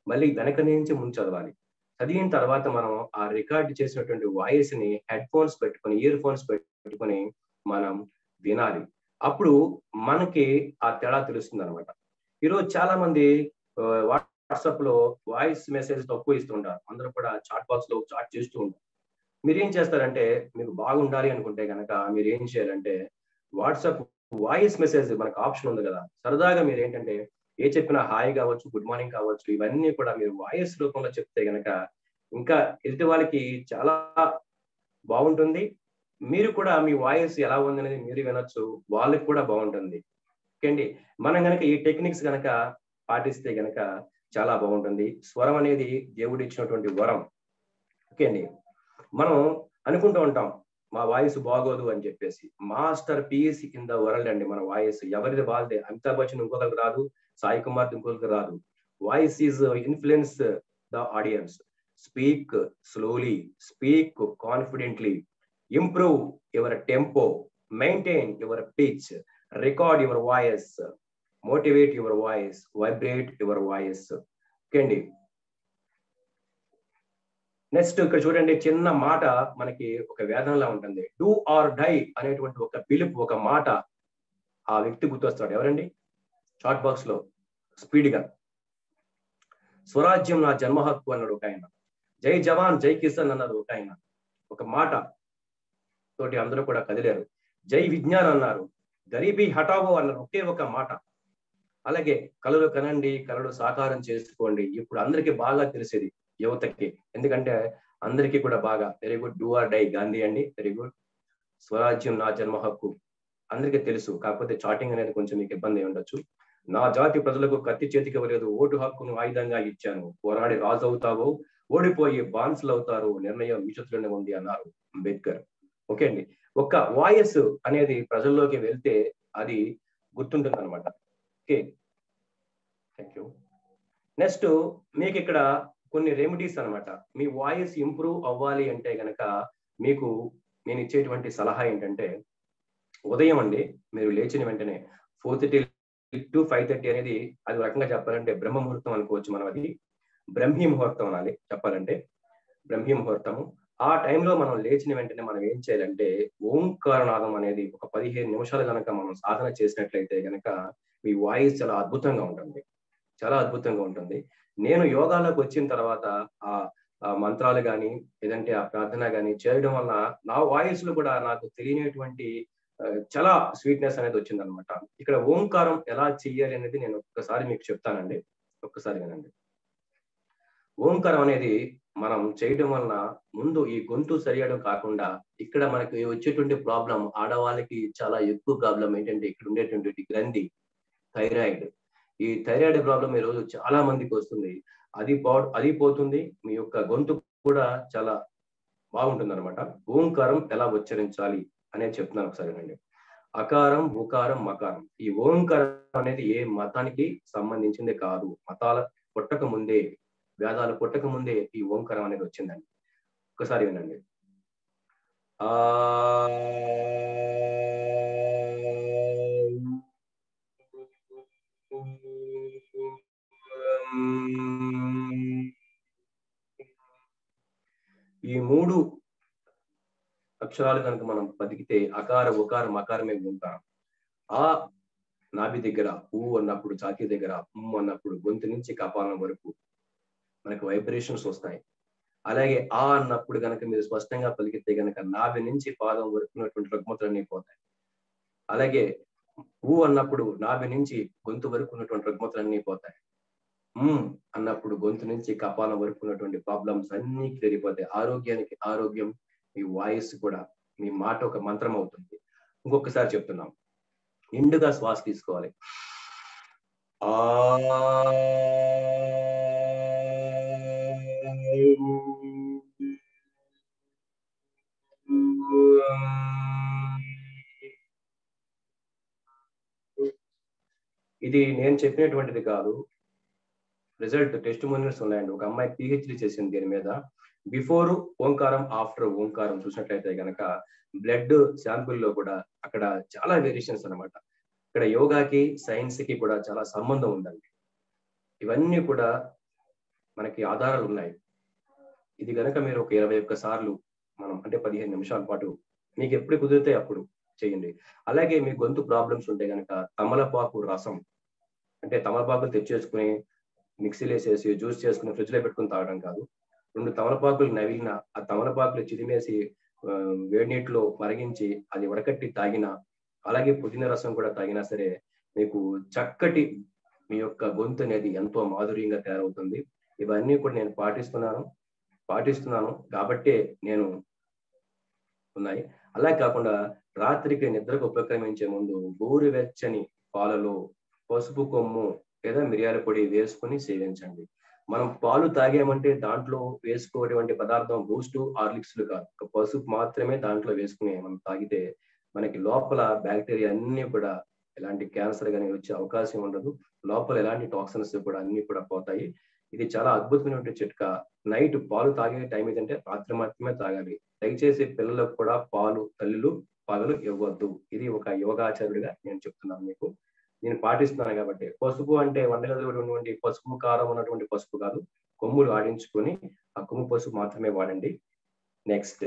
మళ్ళీ వెనక నుంచి ముందు చదవాలి. చదివిన తర్వాత మనం ఆ రికార్డ్ చేసినటువంటి వాయిస్ ని హెడ్ ఫోన్స్ పెట్టుకొని ఇయర్ ఫోన్స్ పెట్టుకొని మనం వినాలి. అప్పుడు మనకి ఆ తేడా తెలుస్తుంది అనమాట. ఈరోజు చాలా మంది వాట్సాప్ లో వాయిస్ మెసేజ్ తక్కువ ఇస్తుంటారు. అందరూ కూడా చాట్ బాక్స్ లో చాట్ చేస్తూ ఉంటారు. మీరు ఏం చేస్తారంటే మీకు బాగుండాలి అనుకుంటే కనుక మీరు ఏం చేయాలంటే వాట్సాప్ వాయిస్ మెసేజ్ మనకు ఆప్షన్ ఉంది కదా, సరదాగా మీరు ఏంటంటే ఏ చెప్పినా హాయ్ కావచ్చు, గుడ్ మార్నింగ్ కావచ్చు, ఇవన్నీ కూడా మీరు వాయిస్ రూపంలో చెప్తే గనక ఇంకా ఎదుటి వాళ్ళకి చాలా బాగుంటుంది. మీరు కూడా మీ వాయిస్ ఎలా ఉంది అనేది మీరు వినొచ్చు, వాళ్ళకి కూడా బాగుంటుంది. ఓకే అండి, మనం గనక ఈ టెక్నిక్స్ గనక పాటిస్తే గనక చాలా బాగుంటుంది. స్వరం అనేది దేవుడు ఇచ్చినటువంటి వరం. ఓకే అండి, మనం అనుకుంటూ ఉంటాం మా వాయిస్ బాగోదు అని చెప్పేసి. Masterpiece in the world అండి మన వాయిస్. ఎవరిది వాళ్ళదే. అమితాబ్ బచ్చన్ ఇంకొకరికి రాదు, సాయి కుమార్ ఇంకొకరికి రాదు. Voice is influence the audience. Speak slowly, speak confidently, improve your tempo, maintain your pitch, record your voice, motivate your voice, vibrate your voice. Okay అండి, next ఇక్కడ చూడండి, చిన్న మాట మనకి ఒక వేదనలా ఉంటుంది. డూ ఆర్ డై అనేటువంటి ఒక పిలుపు, ఒక మాట ఆ వ్యక్తి గుర్తొస్తాడు. ఎవరండి? చాట్ బాక్స్ లో స్పీడ్ గా స్వరాజ్యం నా జన్మ హక్కు అన్నాడు ఒక ఆయన. జై జవాన్ జై కిసాన్ అన్నారు ఒక ఆయన. ఒక మాట తోటి అందరూ కూడా కదిలేరు. జై విజ్ఞాన్ అన్నారు, గరీబీ హఠావో అన్నారు, ఒకే ఒక మాట. అలాగే కలలు కనండి, కలలు సాకారం చేసుకోండి. ఇప్పుడు అందరికీ బాగా తెలిసేది యువతకి, ఎందుకంటే అందరికీ కూడా బాగా very good. Do or die Gandhi అండి, వెరీ గుడ్. స్వరాజ్యం నా జన్మ హక్కు అందరికీ తెలుసు, కాకపోతే చాటింగ్ అనేది కొంచెం మీకు ఇబ్బంది అయి ఉండొచ్చు. నా జాతి ప్రజలకు కత్తి చేతికి ఇవ్వలేదు, ఓటు హక్కును ఆయుధంగా ఇచ్చాను, పోరాడి రాజు అవుతావు, ఓడిపోయి బాన్సులు అవుతారు, నిర్ణయం మీ చేతిలోనే ఉంది అన్నారు అంబేద్కర్. ఓకే అండి, ఒక వాయిస్ అనేది ప్రజల్లోకి వెళ్తే అది గుర్తుంటుంది అనమాట. Okay, thank you. నెక్స్ట్ మీకు ఇక్కడ కొన్ని రెమెడీస్ అనమాట. మీ వాయిస్ ఇంప్రూవ్ అవ్వాలి అంటే గనక మీకు నేను ఇచ్చేటువంటి సలహా ఏంటంటే, ఉదయం అండి మీరు లేచిన వెంటనే 4:30 to 5:30 అనేది అది రకంగా చెప్పాలంటే బ్రహ్మ ముహూర్తం అనుకోవచ్చు మనం. అది బ్రహ్మీ ముహూర్తం అనాలి చెప్పాలంటే, బ్రహ్మీ ముహూర్తము. ఆ టైంలో మనం లేచిన వెంటనే మనం ఏం చేయాలంటే ఓంకారనాదం అనేది ఒక 15 నిమిషాలు కనుక మనం సాధన చేసినట్లయితే గనక మీ వాయిస్ చాలా అద్భుతంగా ఉంటుంది, చాలా అద్భుతంగా ఉంటుంది. నేను యోగాలోకి వచ్చిన తర్వాత ఆ మంత్రాలు కానీ లేదంటే ఆ ప్రార్థన కానీ చేయడం వల్ల నా వాయిస్ లో కూడా నాకు తెలియనటువంటి చాలా స్వీట్నెస్ అనేది వచ్చింది అనమాట. ఇక్కడ ఓంకారం ఎలా చెయ్యాలి అనేది నేను ఒక్కసారి మీకు చెప్తానండి, ఒక్కసారి వినండి. ఓంకారం అనేది మనం చేయడం వలన ముందు ఈ గొంతు సరియడం కాకుండా ఇక్కడ మనకి వచ్చేటువంటి ప్రాబ్లం, ఆడవాళ్ళకి చాలా ఎక్కువ ప్రాబ్లం ఏంటంటే ఇక్కడ ఉండేటువంటి గ్రంథి థైరాయిడ్. ఈ థైరాయిడ్ ప్రాబ్లం ఈ రోజు చాలా మందికి వస్తుంది. అది పోతుంది, మీ యొక్క గొంతు కూడా చాలా బాగుంటుంది అనమాట. ఓంకారం ఎలా ఉచ్చరించాలి అనేది చెప్తున్నాను ఒకసారి అండి. అకారం, ఉకారం, మకారం. ఈ ఓంకారం అనేది ఏ మతానికి సంబంధించిందే కాదు. మతాల పుట్టక ముందే, వేదాలు పుట్టక ముందే ఈ ఓంకారం అనేది వచ్చిందండి. ఒకసారి వినండి. ఆ ఈ 3 అక్షరాలు కనుక మనం పలికితే అకార, ఉకార, మకారమే ఓంకారం. ఆ నాభి దగ్గర ఊ అన్నప్పుడు ఛాతీ దగ్గర, అన్నప్పుడు గొంతు నుంచి కపాలం వరకు మనకు వైబ్రేషన్స్ వస్తాయి. అలాగే ఆ అన్నప్పుడు కనుక మీరు స్పష్టంగా పలికితే కనుక నాభి నుంచి పాదం వరకు ఉన్నటువంటి రుగ్మతలన్నీ పోతాయి. అలాగే ఊ అన్నప్పుడు నాభి నుంచి గొంతు వరకు ఉన్నటువంటి రుగ్మతలన్నీ పోతాయి. అన్నప్పుడు గొంతు నుంచి కపాలం వరకు ఉన్నటువంటి ప్రాబ్లమ్స్ అన్ని క్లియర్. ఆరోగ్యానికి ఆరోగ్యం, మీ వాయిస్ కూడా, మీ మాట ఒక మంత్రం అవుతుంది. ఇంకొకసారి చెప్తున్నాం, నిండుగా శ్వాస తీసుకోవాలి. ఇది నేను చెప్పినటువంటిది కాదు, రిజల్ట్ టెస్టిమోనియల్స్ ఉన్నాయండి. ఒక అమ్మాయి పిహెచ్డి చేసింది దీని మీద. బిఫోర్ ఓంకారం, ఆఫ్టర్ ఓంకారం చూసినట్లయితే కనుక బ్లడ్ శాంపుల్లో కూడా అక్కడ చాలా వేరియేషన్స్ అన్నమాట. ఇక్కడ యోగాకి సైన్స్ కి కూడా చాలా సంబంధం ఉందండి. ఇవన్నీ కూడా మనకి ఆధారాలు ఉన్నాయి. ఇది కనుక మీరు ఒక 21 సార్లు మనం అంటే 15 నిమిషాల పాటు మీకు ఎప్పుడు కుదిరితే అప్పుడు చేయండి. అలాగే మీ గొంతు ప్రాబ్లమ్స్ ఉంటే కనుక తమలపాకు రసం అంటే తమలపాకులు తెచ్చేసుకుని మిక్సీలో వేసేసి జ్యూస్ చేసుకుని ఫ్రిడ్జ్ లో పెట్టుకుని తాగడం కాదు. 2 తమలపాకులు నవిలిన ఆ తమలపాకులు చిదిమేసి వేడి నీటిలో మరిగించి అది వడకట్టి తాగినా, అలాగే పుదీనా రసం కూడా తాగినా సరే మీకు చక్కటి మీ యొక్క గొంతు అనేది ఎంతో మాధుర్యంగా తయారవుతుంది. ఇవన్నీ కూడా నేను పాటిస్తున్నాను కాబట్టే నేను ఉన్నాయి. అలా కాకుండా రాత్రికి నిద్రకు ఉపక్రమించే ముందు గోరువెచ్చని పాలలో పసుపు కొమ్ము లేదా మిరియాల పొడి వేసుకుని సేవించండి. మనం పాలు తాగామంటే దాంట్లో వేసుకోవటువంటి పదార్థం బూస్ట్, హార్లిక్స్లు కాదు, ఒక పసుపు మాత్రమే దాంట్లో వేసుకుని మనం తాగితే మనకి లోపల బ్యాక్టీరియా అన్ని కూడా ఎలాంటి క్యాన్సర్ కానీ వచ్చే అవకాశం ఉండదు. లోపల ఎలాంటి టాక్సిన్స్ కూడా అన్ని కూడా పోతాయి. ఇది చాలా అద్భుతమైనటువంటి చిట్కా. నైట్ పాలు తాగే టైం ఏంటంటే రాత్రి మాత్రమే తాగాలి. దయచేసి పిల్లలకు కూడా పాలు తల్లులు పగలు ఇవ్వద్దు. ఇది ఒక యోగాచార్యుడిగా నేను చెప్తున్నాను మీకు. నేను పాటిస్తున్నాను కాబట్టి. పసుపు అంటే వంటగదిలో ఉన్నటువంటి పసుపు కారం ఉన్నటువంటి పసుపు కాదు, కొమ్ములు ఆడించుకొని ఆ కొమ్ము పసుపు మాత్రమే వాడండి. నెక్స్ట్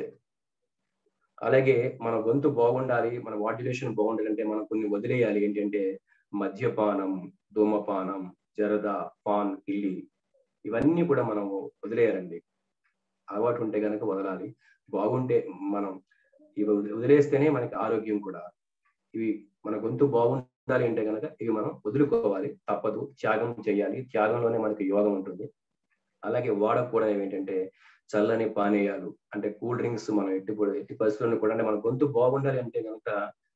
అలాగే మన గొంతు బాగుండాలి, మన వాడ్యులేషన్ బాగుండాలంటే మనం కొన్ని వదిలేయాలి. ఏంటంటే మద్యపానం, ధూమపానం, జరద, పాన్, కిల్లి ఇవన్నీ కూడా మనం వదిలేయాలండి. అలవాటు ఉంటే కనుక వదలాలి. బాగుంటే మనం ఇవి వదిలేస్తేనే మనకి ఆరోగ్యం కూడా. ఇవి మన గొంతు బాగుండాలి అంటే కనుక ఇవి మనం వదులుకోవాలి, తప్పదు, త్యాగం చేయాలి. త్యాగంలోనే మనకి యోగం ఉంటుంది. అలాగే వాడకూడదు ఏంటంటే చల్లని పానీయాలు అంటే కూల్ డ్రింక్స్ మనం ఎట్టి పరిస్థితుల్లో కూడా అంటే మన గొంతు బాగుండాలి అంటే కనుక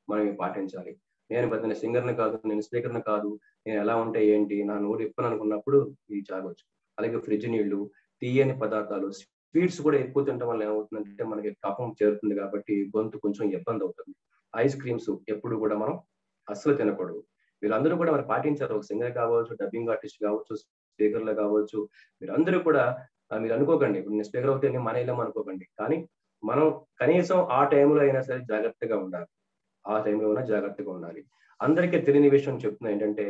మనం ఇవి పాటించాలి. నేను పెద్ద సింగర్ని కాదు, నేను స్పీకర్ని కాదు, నేను ఎలా ఉంటే ఏంటి, నా నోరు ఇప్పని అనుకున్నప్పుడు ఇది తాగొచ్చు. అలాగే ఫ్రిడ్జ్ నీళ్లు, తీయని పదార్థాలు, స్వీట్స్ కూడా ఎక్కువ తినడం వల్ల ఏమవుతుందంటే మనకి కఫం చేరుతుంది కాబట్టి గొంతు కొంచెం ఇబ్బంది అవుతుంది. ఐస్ క్రీమ్స్ ఎప్పుడు కూడా మనం అస్సలు తినకూడదు. వీళ్ళందరూ కూడా మరి పాటించారు. ఒక సింగర్ కావచ్చు, డబ్బింగ్ ఆర్టిస్ట్ కావచ్చు, స్పీకర్లు కావచ్చు, మీరందరూ కూడా మీరు అనుకోకండి ఇప్పుడు నేను స్పీకర్ అవుతే మన ఇల్లం అనుకోకండి. కానీ మనం కనీసం ఆ టైంలో అయినా సరే జాగ్రత్తగా ఉండాలి. ఆ టైంలో అయినా జాగ్రత్తగా ఉండాలి. అందరికీ తెలియని విషయం చెప్తున్నా ఏంటంటే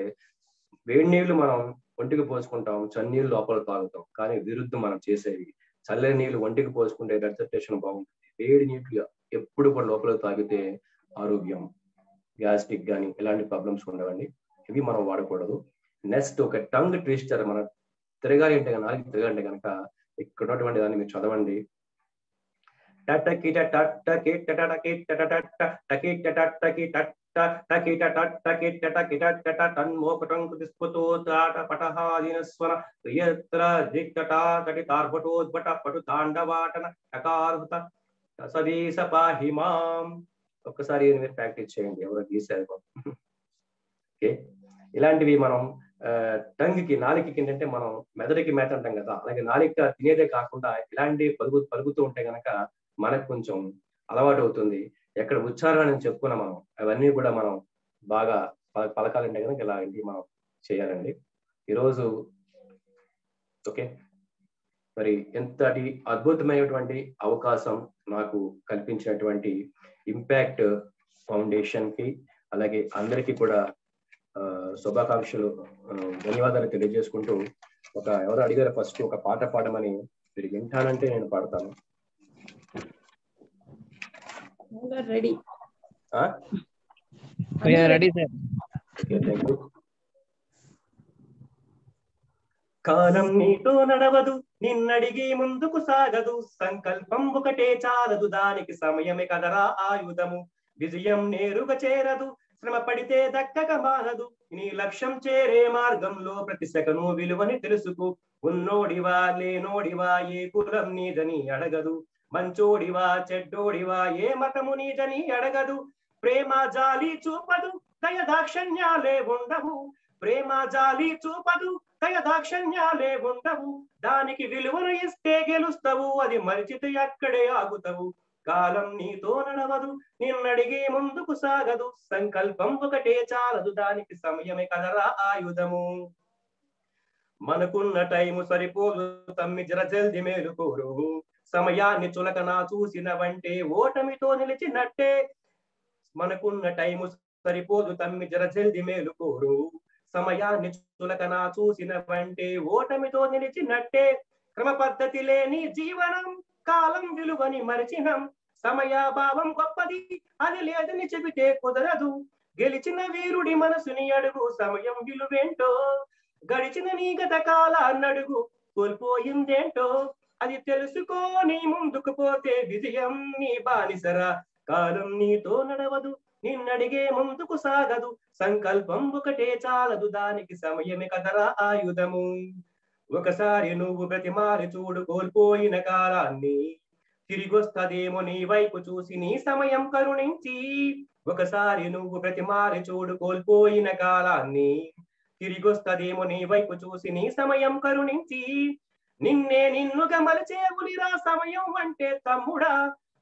వేడి నీళ్లు మనం ఒంటికి పోసుకుంటాం, చన్నీళ్ళు లోపల తాగుతాం. కానీ విరుద్ధం మనం చేసేవి. చల్లని నీళ్లు ఒంటికి పోసుకుంటే బ్లడ్ సర్క్యులేషన్ బాగుంటుంది. వేడి నీళ్లు ఎప్పుడు కూడా లోపల తాగితే ఆరోగ్యం, గ్యాస్ట్రిక్ కానీ ఇలాంటి ప్రాబ్లమ్స్ ఉండవండి. ఇవి మనం వాడకూడదు. నెక్స్ట్ ఒక టంగ్ ట్విస్టర్, మన తిరగాలి అంటే నాలుగు తిరగాలంటే కనుక ఇక్కడ ఉన్నటువంటి దాన్ని మీరు చదవండి. ఒక్కసారి మీరు ప్రాక్టీస్ చేయండి. ఎవరో గీసారు. ఓకే, ఇలాంటివి మనం టంగ్కి, నాలికకి ఏంటంటే మనం మెదడుకి మేత అంటాం కదా, అలాగే నాలిక తినేదే కాకుండా ఇలాంటి పలుకుతూ ఉంటే గనక మనకు కొంచెం అలవాటు అవుతుంది. ఎక్కడ ఉచ్చారణ అని చెప్పుకున్నా మనం అవన్నీ కూడా మనం బాగా పలకాలంటే కనుక ఇలాంటివి మనం చేయాలండి. ఈరోజు ఓకే, మరి ఎంతటి అద్భుతమైనటువంటి అవకాశం నాకు కల్పించినటువంటి ఇంపాక్ట్ ఫౌండేషన్ కి అలాగే అందరికీ కూడా శుభాకాంక్షలు, ధన్యవాదాలు తెలియజేసుకుంటూ ఎవరు అడిగారు ఫస్ట్ ఒక పాట పాడమని, మీరు వింటానంటే నేను పాడతాను. Ready ready sir. Okay, thank you. కాలం నీతో నడవదు, నిన్నడిగి ముందుకు సాగదు, సంకల్పం ఒకటే చాలదు, దానికి సమయమే కదరా ఆయుధము, విజయం నేరుగా చేరదు, శ్రమ పడితే దక్కక మానదు, నీ లక్ష్యం చేరే మార్గంలో ప్రతి సెకను విలువని తెలుసుకో, ఉన్నోడివా లేనోడివా ఏ కులం నీదని అడగదు, మంచోడివా చెడ్డోడివా ఏ మతము నీదని అడగదు, ప్రేమ జాలి చూపదు దయ దాక్షణ్యాలే ఉండవు, ప్రేమ జాలి చూపదు దయ దాక్షణ్యాలే ఉండవు, దానికి విలువను ఇస్తే గెలుస్తావు, అది మరిచితే అక్కడే ఆగుతావు, కాలం నీతో నడవదు, నిన్నడిగే ముందుకు సాగదు, సంకల్పం ఒకటే చాలదు, దానికి సమయమే కదరా ఆయుధము. మనకున్న టైము సరిపోదు, తమ్మి జర జల్ది మేలుకోరు, సమయాన్ని చులకన చూసినవంటే ఓటమితో నిలిచినట్టే. మనకున్న టైము సరిపోదు, తమ్మి జర జల్ది మేలుకోరు, సమయాన్ని చులకన చూసినవంటే ఓటమితో నిలిచినట్టే. క్రమ పద్ధతి లేని జీవనం, కాలం విలువని మరిచినం, సమయాభావం గొప్పది అది లేదని చెబితే కుదరదు. గెలిచిన వీరుడి మనసుని అడుగు, సమయం విలువేంటో, గడిచిన నీ గత కాలాన్నడుగు, కోల్పోయిందేంటో అది తెలుసుకోని ముందుకు పోతే విజయం నీ బానిసరా. కాలం నీతో నడవదు, నిన్నడిగే ముందుకు సాగదు, సంకల్పం ఒకటే చాలదు, దానికి సమయమే కదరా ఆయుధము. ఒకసారి నువ్వు ప్రతిమారి చూడు కోల్పోయిన కాలాన్ని, తిరిగొస్తదేమో నీ వైపు చూసి నీ సమయం కరుణించి. ఒకసారి నువ్వు ప్రతిమారి చూడు కోల్పోయిన కాలాన్ని, తిరిగొస్తదేమో నీ వైపు చూసి నీ సమయం కరుణించి. నిన్నే నిన్నుగా మలచేవులిరా సమయం అంటే తమ్ముడా,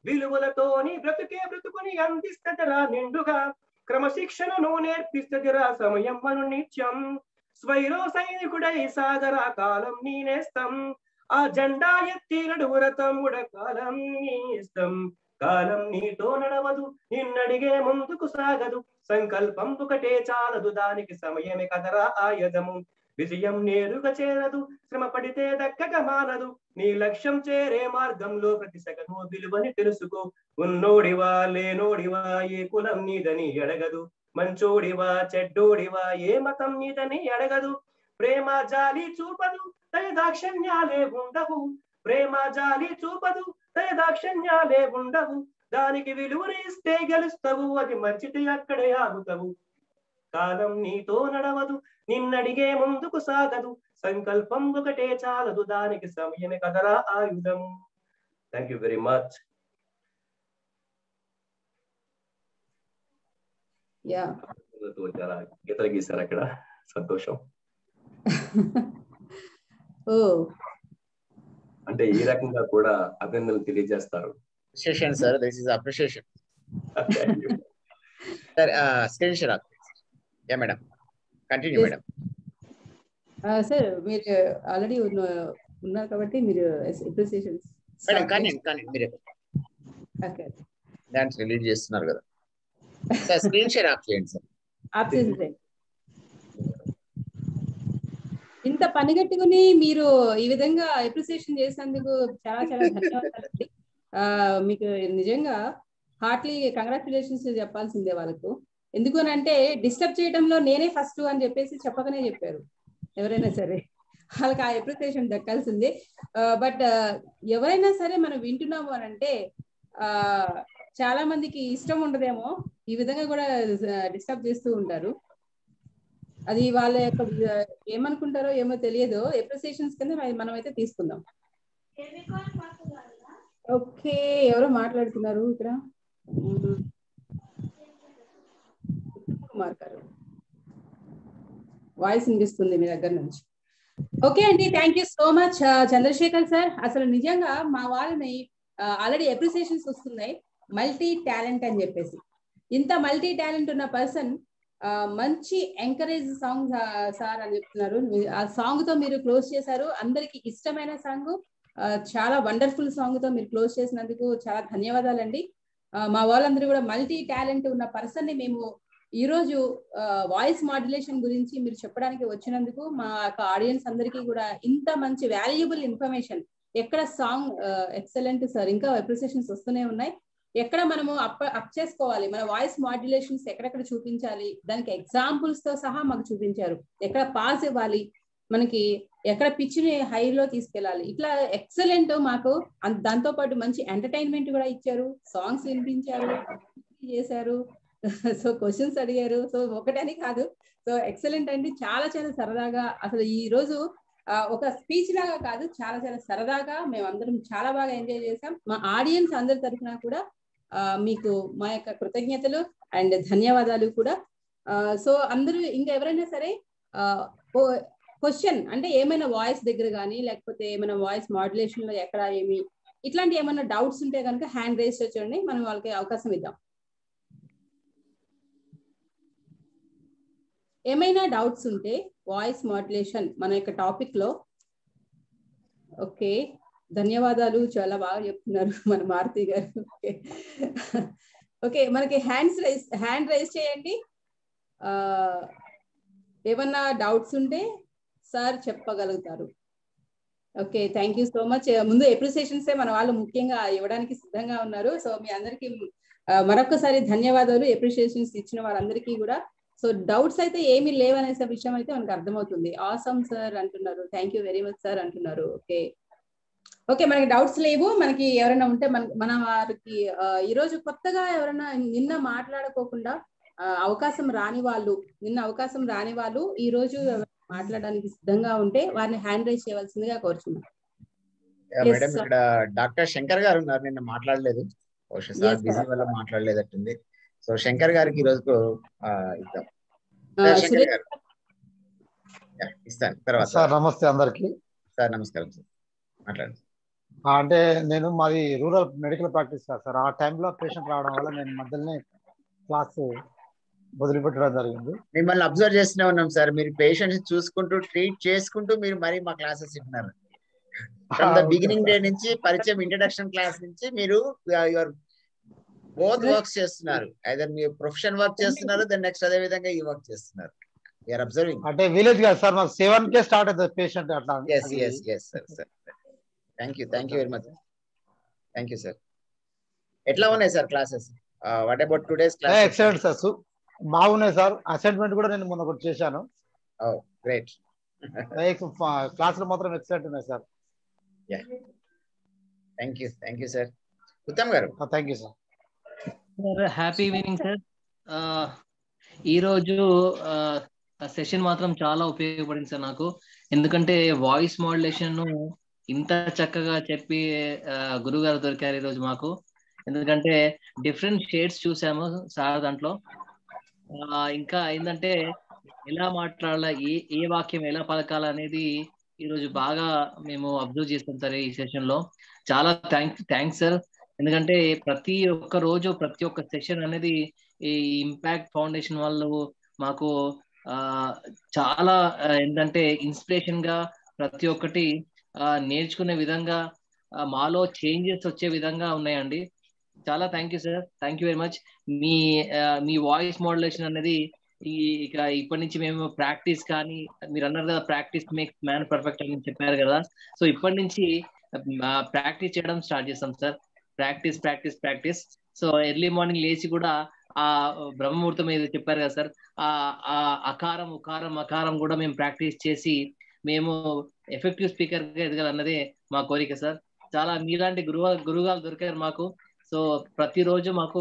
విలువలతోని బ్రతుకే బ్రతుకుని అందిస్తదిరా నిండుగా, క్రమశిక్షణను నేర్పిస్తదిరా సమయం అను నిత్యం. స్వైరో సైనికుడై సాగరా కాలం నీ నేస్తం, ఆ జెండా ఎత్తి నడువుర తమ్ముడ కాలం నీ ఇష్టం. కాలం నీతో నడవదు, నిన్నడిగే ముందుకు సాగదు, సంకల్పం ఒకటే చాలదు, దానికి సమయమే కదరా ఆయుధము. విజయం నేరుగా చేరదు, శ్రమ పడితే దక్కక మానదు, నీ లక్ష్యం చేరే మార్గంలో ప్రతి సెకను విలువని తెలుసుకో. ఉన్నోడివా లేనోడివా ఏ కులం నీదని అడగదు, మంచోడివా చెడ్డోడివా ఏ మతం నీదని అడగదు. ప్రేమ జాలి చూపదు దయదాక్షణ్యాలే ఉండవు, ప్రేమ జాలి చూపదు దయదాక్షణ్యాలే ఉండవు, దానికి విలువనిస్తే గెలుస్తావు, అది మంచిది అక్కడే ఆగుతావు. కాలం నీతో నడవదు, నిన్నడిగే ముందుకు సాగదు, సంకల్పం ఒకటే చాలదు, దానికి సమయమే కదరా ఆయుధం. Thank you very much. చాలా గీతలు గీశారు అక్కడ, సంతోషం. అంటే ఈ రకంగా కూడా అభినందనలు తెలియజేస్తారు. Sir this is appreciation. Sir screen share yeah madam, continue madam. Sir మీరు ఆల్రెడీ ఉన్నారు కాబట్టి మీరు అప్రిషియేషన్స్ మేడం కానీ మీరు ఓకే డాన్స్ రిలీజ్ చేస్తున్నారు కదా సార్, స్క్రీన్ షేర్ ఆఫ్ చేయండి సార్. ఆఫ్ చేసేయండి. ఇంత పనిగట్టుకుని మీరు ఈ విధంగా అప్రిషియేషన్ చేసినందుకు చాలా చాలా ధన్యవాదాలండి. మీకు నిజంగా హార్ట్లీ కంగ్రాచులేషన్స్ చెప్పాల్సిందే వాళ్ళకు. ఎందుకనంటే డిస్టర్బ్ చేయడంలో నేనే ఫస్ట్ అని చెప్పేసి చెప్పకనే చెప్పారు ఎవరైనా సరే, వాళ్ళకి ఆ అప్రిసియేషన్ దక్కాల్సిందే. బట్ ఎవరైనా సరే మనం వింటున్నాము అని అంటే చాలా మందికి ఇష్టం ఉండదేమో, ఈ విధంగా కూడా డిస్టర్బ్ చేస్తూ ఉంటారు. అది వాళ్ళ యొక్క ఏమనుకుంటారో ఏమో తెలియదు. అప్రిసియేషన్స్ కింద మనం అయితే తీసుకుందాం. ఓకే, ఎవరో మాట్లాడుతున్నారు ఇక్కడ, కుమార్ గారు వాయిస్ వినిపిస్తుంది మీ దగ్గర నుంచి. ఓకే అండి, thank you so much Chandrashekhar sir. అసలు నిజంగా మా వాళ్ళని ఆల్రెడీ అప్రిసియేషన్స్ వస్తున్నాయి, మల్టీ టాలెంట్ అని చెప్పేసి. ఇంత మల్టీ టాలెంట్ ఉన్న పర్సన్ మంచి ఎంకరేజ్ సాంగ్ సార్ అని చెప్తున్నారు. ఆ సాంగ్ తో మీరు క్లోజ్ చేశారు, అందరికి ఇష్టమైన సాంగ్, చాలా వండర్ఫుల్ సాంగ్ తో మీరు క్లోజ్ చేసినందుకు చాలా ధన్యవాదాలండి. మా వాళ్ళందరూ కూడా మల్టీ టాలెంట్ ఉన్న పర్సన్ ని మేము ఈ రోజు వాయిస్ మాడ్యులేషన్ గురించి మీరు చెప్పడానికి వచ్చినందుకు మా యొక్క ఆడియన్స్ అందరికీ కూడా ఇంత మంచి వాల్యుబుల్ ఇన్ఫర్మేషన్. ఎక్కడ సాంగ్ ఎక్సలెంట్ సార్, ఇంకా అప్రిసియేషన్స్ వస్తూనే ఉన్నాయి. ఎక్కడ మనము అప్ చేసుకోవాలి, మన వాయిస్ మాడ్యులేషన్స్ ఎక్కడెక్కడ చూపించాలి, దానికి ఎగ్జాంపుల్స్ తో సహా మాకు చూపించారు. ఎక్కడ పాస్ ఇవ్వాలి, మనకి ఎక్కడ పిచ్ ని హైలో తీసుకెళ్ళాలి, ఇట్లా ఎక్సలెంట్. మాకు దాంతో పాటు మంచి ఎంటర్టైన్మెంట్ కూడా ఇచ్చారు, సాంగ్స్ వినిపించారు, చేశారు, సో క్వశ్చన్స్ అడిగారు. సో ఒకటని కాదు, సో ఎక్సలెంట్ అండి. చాలా చాలా సరదాగా, అసలు ఈ రోజు ఒక స్పీచ్ లాగా కాదు, చాలా చాలా సరదాగా మేమందరం చాలా బాగా ఎంజాయ్ చేసాం. మా ఆడియన్స్ అందరి తరఫున కూడా మీకు మా యొక్క కృతజ్ఞతలు అండ్ ధన్యవాదాలు కూడా. సో అందరూ ఇంకా ఎవరైనా సరే క్వశ్చన్ అంటే ఏమైనా వాయిస్ దగ్గర కానీ, లేకపోతే ఏమైనా వాయిస్ మాడ్యులేషన్ లో ఎక్కడ ఏమి ఇట్లాంటి ఏమైనా డౌట్స్ ఉంటే కనుక హ్యాండ్ రేస్ చేయండి, మనం వాళ్ళకి అవకాశం ఇద్దాం. ఏమైనా డౌట్స్ ఉంటే వాయిస్ మాడ్యులేషన్ మన యొక్క టాపిక్ లో. ఓకే, ధన్యవాదాలు, చాలా బాగా చెప్తున్నారు మన మారుతి గారు. ఓకే, మనకి హ్యాండ్ రైజ్ చేయండి. ఏమన్నా డౌట్స్ ఉంటే సార్ చెప్పగలుగుతారు. Okay, thank you so much. ముందు అప్రిసియేషన్స్ మన వాళ్ళు ముఖ్యంగా ఇవ్వడానికి సిద్ధంగా ఉన్నారు. సో మీ అందరికి మరొకసారి ధన్యవాదాలు, అప్రిసియేషన్స్ ఇచ్చిన వారందరికీ కూడా. సో డౌట్స్ అయితే ఏమీ లేవనే విషయం అయితే మనకు అర్థమవుతుంది. ఆసమ్ సార్ అంటున్నారు, thank you very much sir అంటున్నారు. ఓకే ఓకే, మనకి డౌట్స్ లేవు. మనకి ఎవరైనా ఉంటే మన వారికి ఈరోజు కొత్తగా ఎవరైనా నిన్న మాట్లాడుకోకుండా అవకాశం రాని వాళ్ళు ఈ రోజు మాట్లాడడానికి సిద్ధంగా ఉంటే వారిని హ్యాండ్ రైజ్ చేయవలసిందిగా కోరుచున్నాం. మేడం, ఇక్కడ డాక్టర్ శంకర్ గారు ఉన్నారు, నిన్న మాట్లాడలేదు, బహుశా సార్ బిజీ వల్ల మాట్లాడలేదట్టుంది. సో శంకర్ గారికి ఈ రోజుకు ఇద్దాం. శంకర్ గారు ఇస్తాను తర్వాత. సార్ నమస్తే అందరికి. సార్ నమస్కారం సార్, మాట్లాడండి. అంటే నేను మాది రూరల్ మెడికల్ ప్రాక్టీస్ కాదు సార్. ఆ టైంలో పేషెంట్ రావడం వల్ల నేను మధ్యలోనే క్లాస్ వదిలిపెట్టడం జరిగింది. మిమ్మల్ని అబ్జర్వ్ చేస్తూనే ఉన్నాం సార్, మీరు పేషెంట్స్ చూసుకుంటూ ట్రీట్ చేసుకుంటూ మీరు మరి మా క్లాసెస్ ఇస్తున్నారు. ఫ్రమ్ ద బిగినింగ్ డే నుంచి పరిచయం ఇంట్రడక్షన్ క్లాస్ నుంచి మీరు యువర్ బోత్ వర్క్స్ చేస్తున్నారు. ఐదర్ మీరు ప్రొఫెషన్ వర్క్ చేస్తున్నారు, దెన్ నెక్స్ట్ అదే విధంగా ఈ వర్క్ చేస్తున్నారు. You are observing. అంటే విలేజ్ కాదు సార్, మాకు 7 స్టార్ట్ అవుతుంది పేషెంట్ అట్లా. Yes sir. Thank you very much. Thank you sir. ఎట్లా ఉన్నాయి sir classes? What about today's class? Excellent sir, బాగున్నాయి సార్. అసైన్మెంట్ కూడా నేను మొన్న ఒకటి చేశాను. గ్రేట్. క్లాసులు మాత్రం ఎక్సలెంట్ ఉన్నాయి sir. Thank you sir. Uttam garu. Thank you sir. Happy evening sir. ఈరోజు సెషన్ మాత్రం చాలా ఉపయోగపడింది సార్ నాకు. ఎందుకంటే వాయిస్ మాడ్యులేషన్ ఇంత చక్కగా చెప్పి గురువు గారు దొరికారు ఈరోజు మాకు. ఎందుకంటే డిఫరెంట్ షేడ్స్ చూసాము సార్ దాంట్లో. ఇంకా ఏంటంటే ఎలా మాట్లాడాలా, ఏ వాక్యం ఎలా పలకాల అనేది ఈరోజు బాగా మేము అబ్జర్వ్ చేస్తాం సార్ ఈ సెషన్ లో. చాలా థ్యాంక్స్ సార్. ఎందుకంటే ప్రతి ఒక్క రోజు ప్రతి ఒక్క సెషన్ అనేది ఈ ఇంపాక్ట్ ఫౌండేషన్ వాళ్ళు మాకు చాలా ఏంటంటే ఇన్స్పిరేషన్ గా ప్రతి ఒక్కటి నేర్చుకునే విధంగా మాలో చేంజెస్ వచ్చే విధంగా ఉన్నాయండి. చాలా thank you sir, thank you very much. Me voice modulation అనేది ఇక ఇప్పటి నుంచి మేము ప్రాక్టీస్, కానీ మీరు అన్నారు కదా ప్రాక్టీస్ మేక్స్ మ్యాన్ పర్ఫెక్ట్ అని చెప్పారు కదా. సో ఇప్పటి నుంచి ప్రాక్టీస్ చేయడం స్టార్ట్ చేస్తాం sir. Practice. So early morning లేచి కూడా ఆ బ్రహ్మముహూర్తం ఏదో చెప్పారు కదా సార్, ఆ అకారం ఉకారం మకారం కూడా మేము ప్రాక్టీస్ చేసి మేము ఎఫెక్టివ్ స్పీకర్ గా ఎదగాలన్నదే మా కోరిక సార్. చాలా మీలాంటి గురువుగారు దొరికారు మాకు. సో ప్రతిరోజు మాకు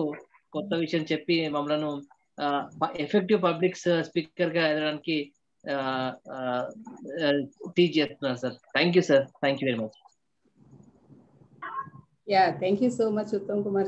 కొత్త విషయం చెప్పి మమ్మల్ని ఎఫెక్టివ్ పబ్లిక్ స్పీకర్ గా ఎదగడానికి టీచ్ చేస్తున్నారు sir. Thank you sir, thank you very much. Thank you so much Uttam Kumar.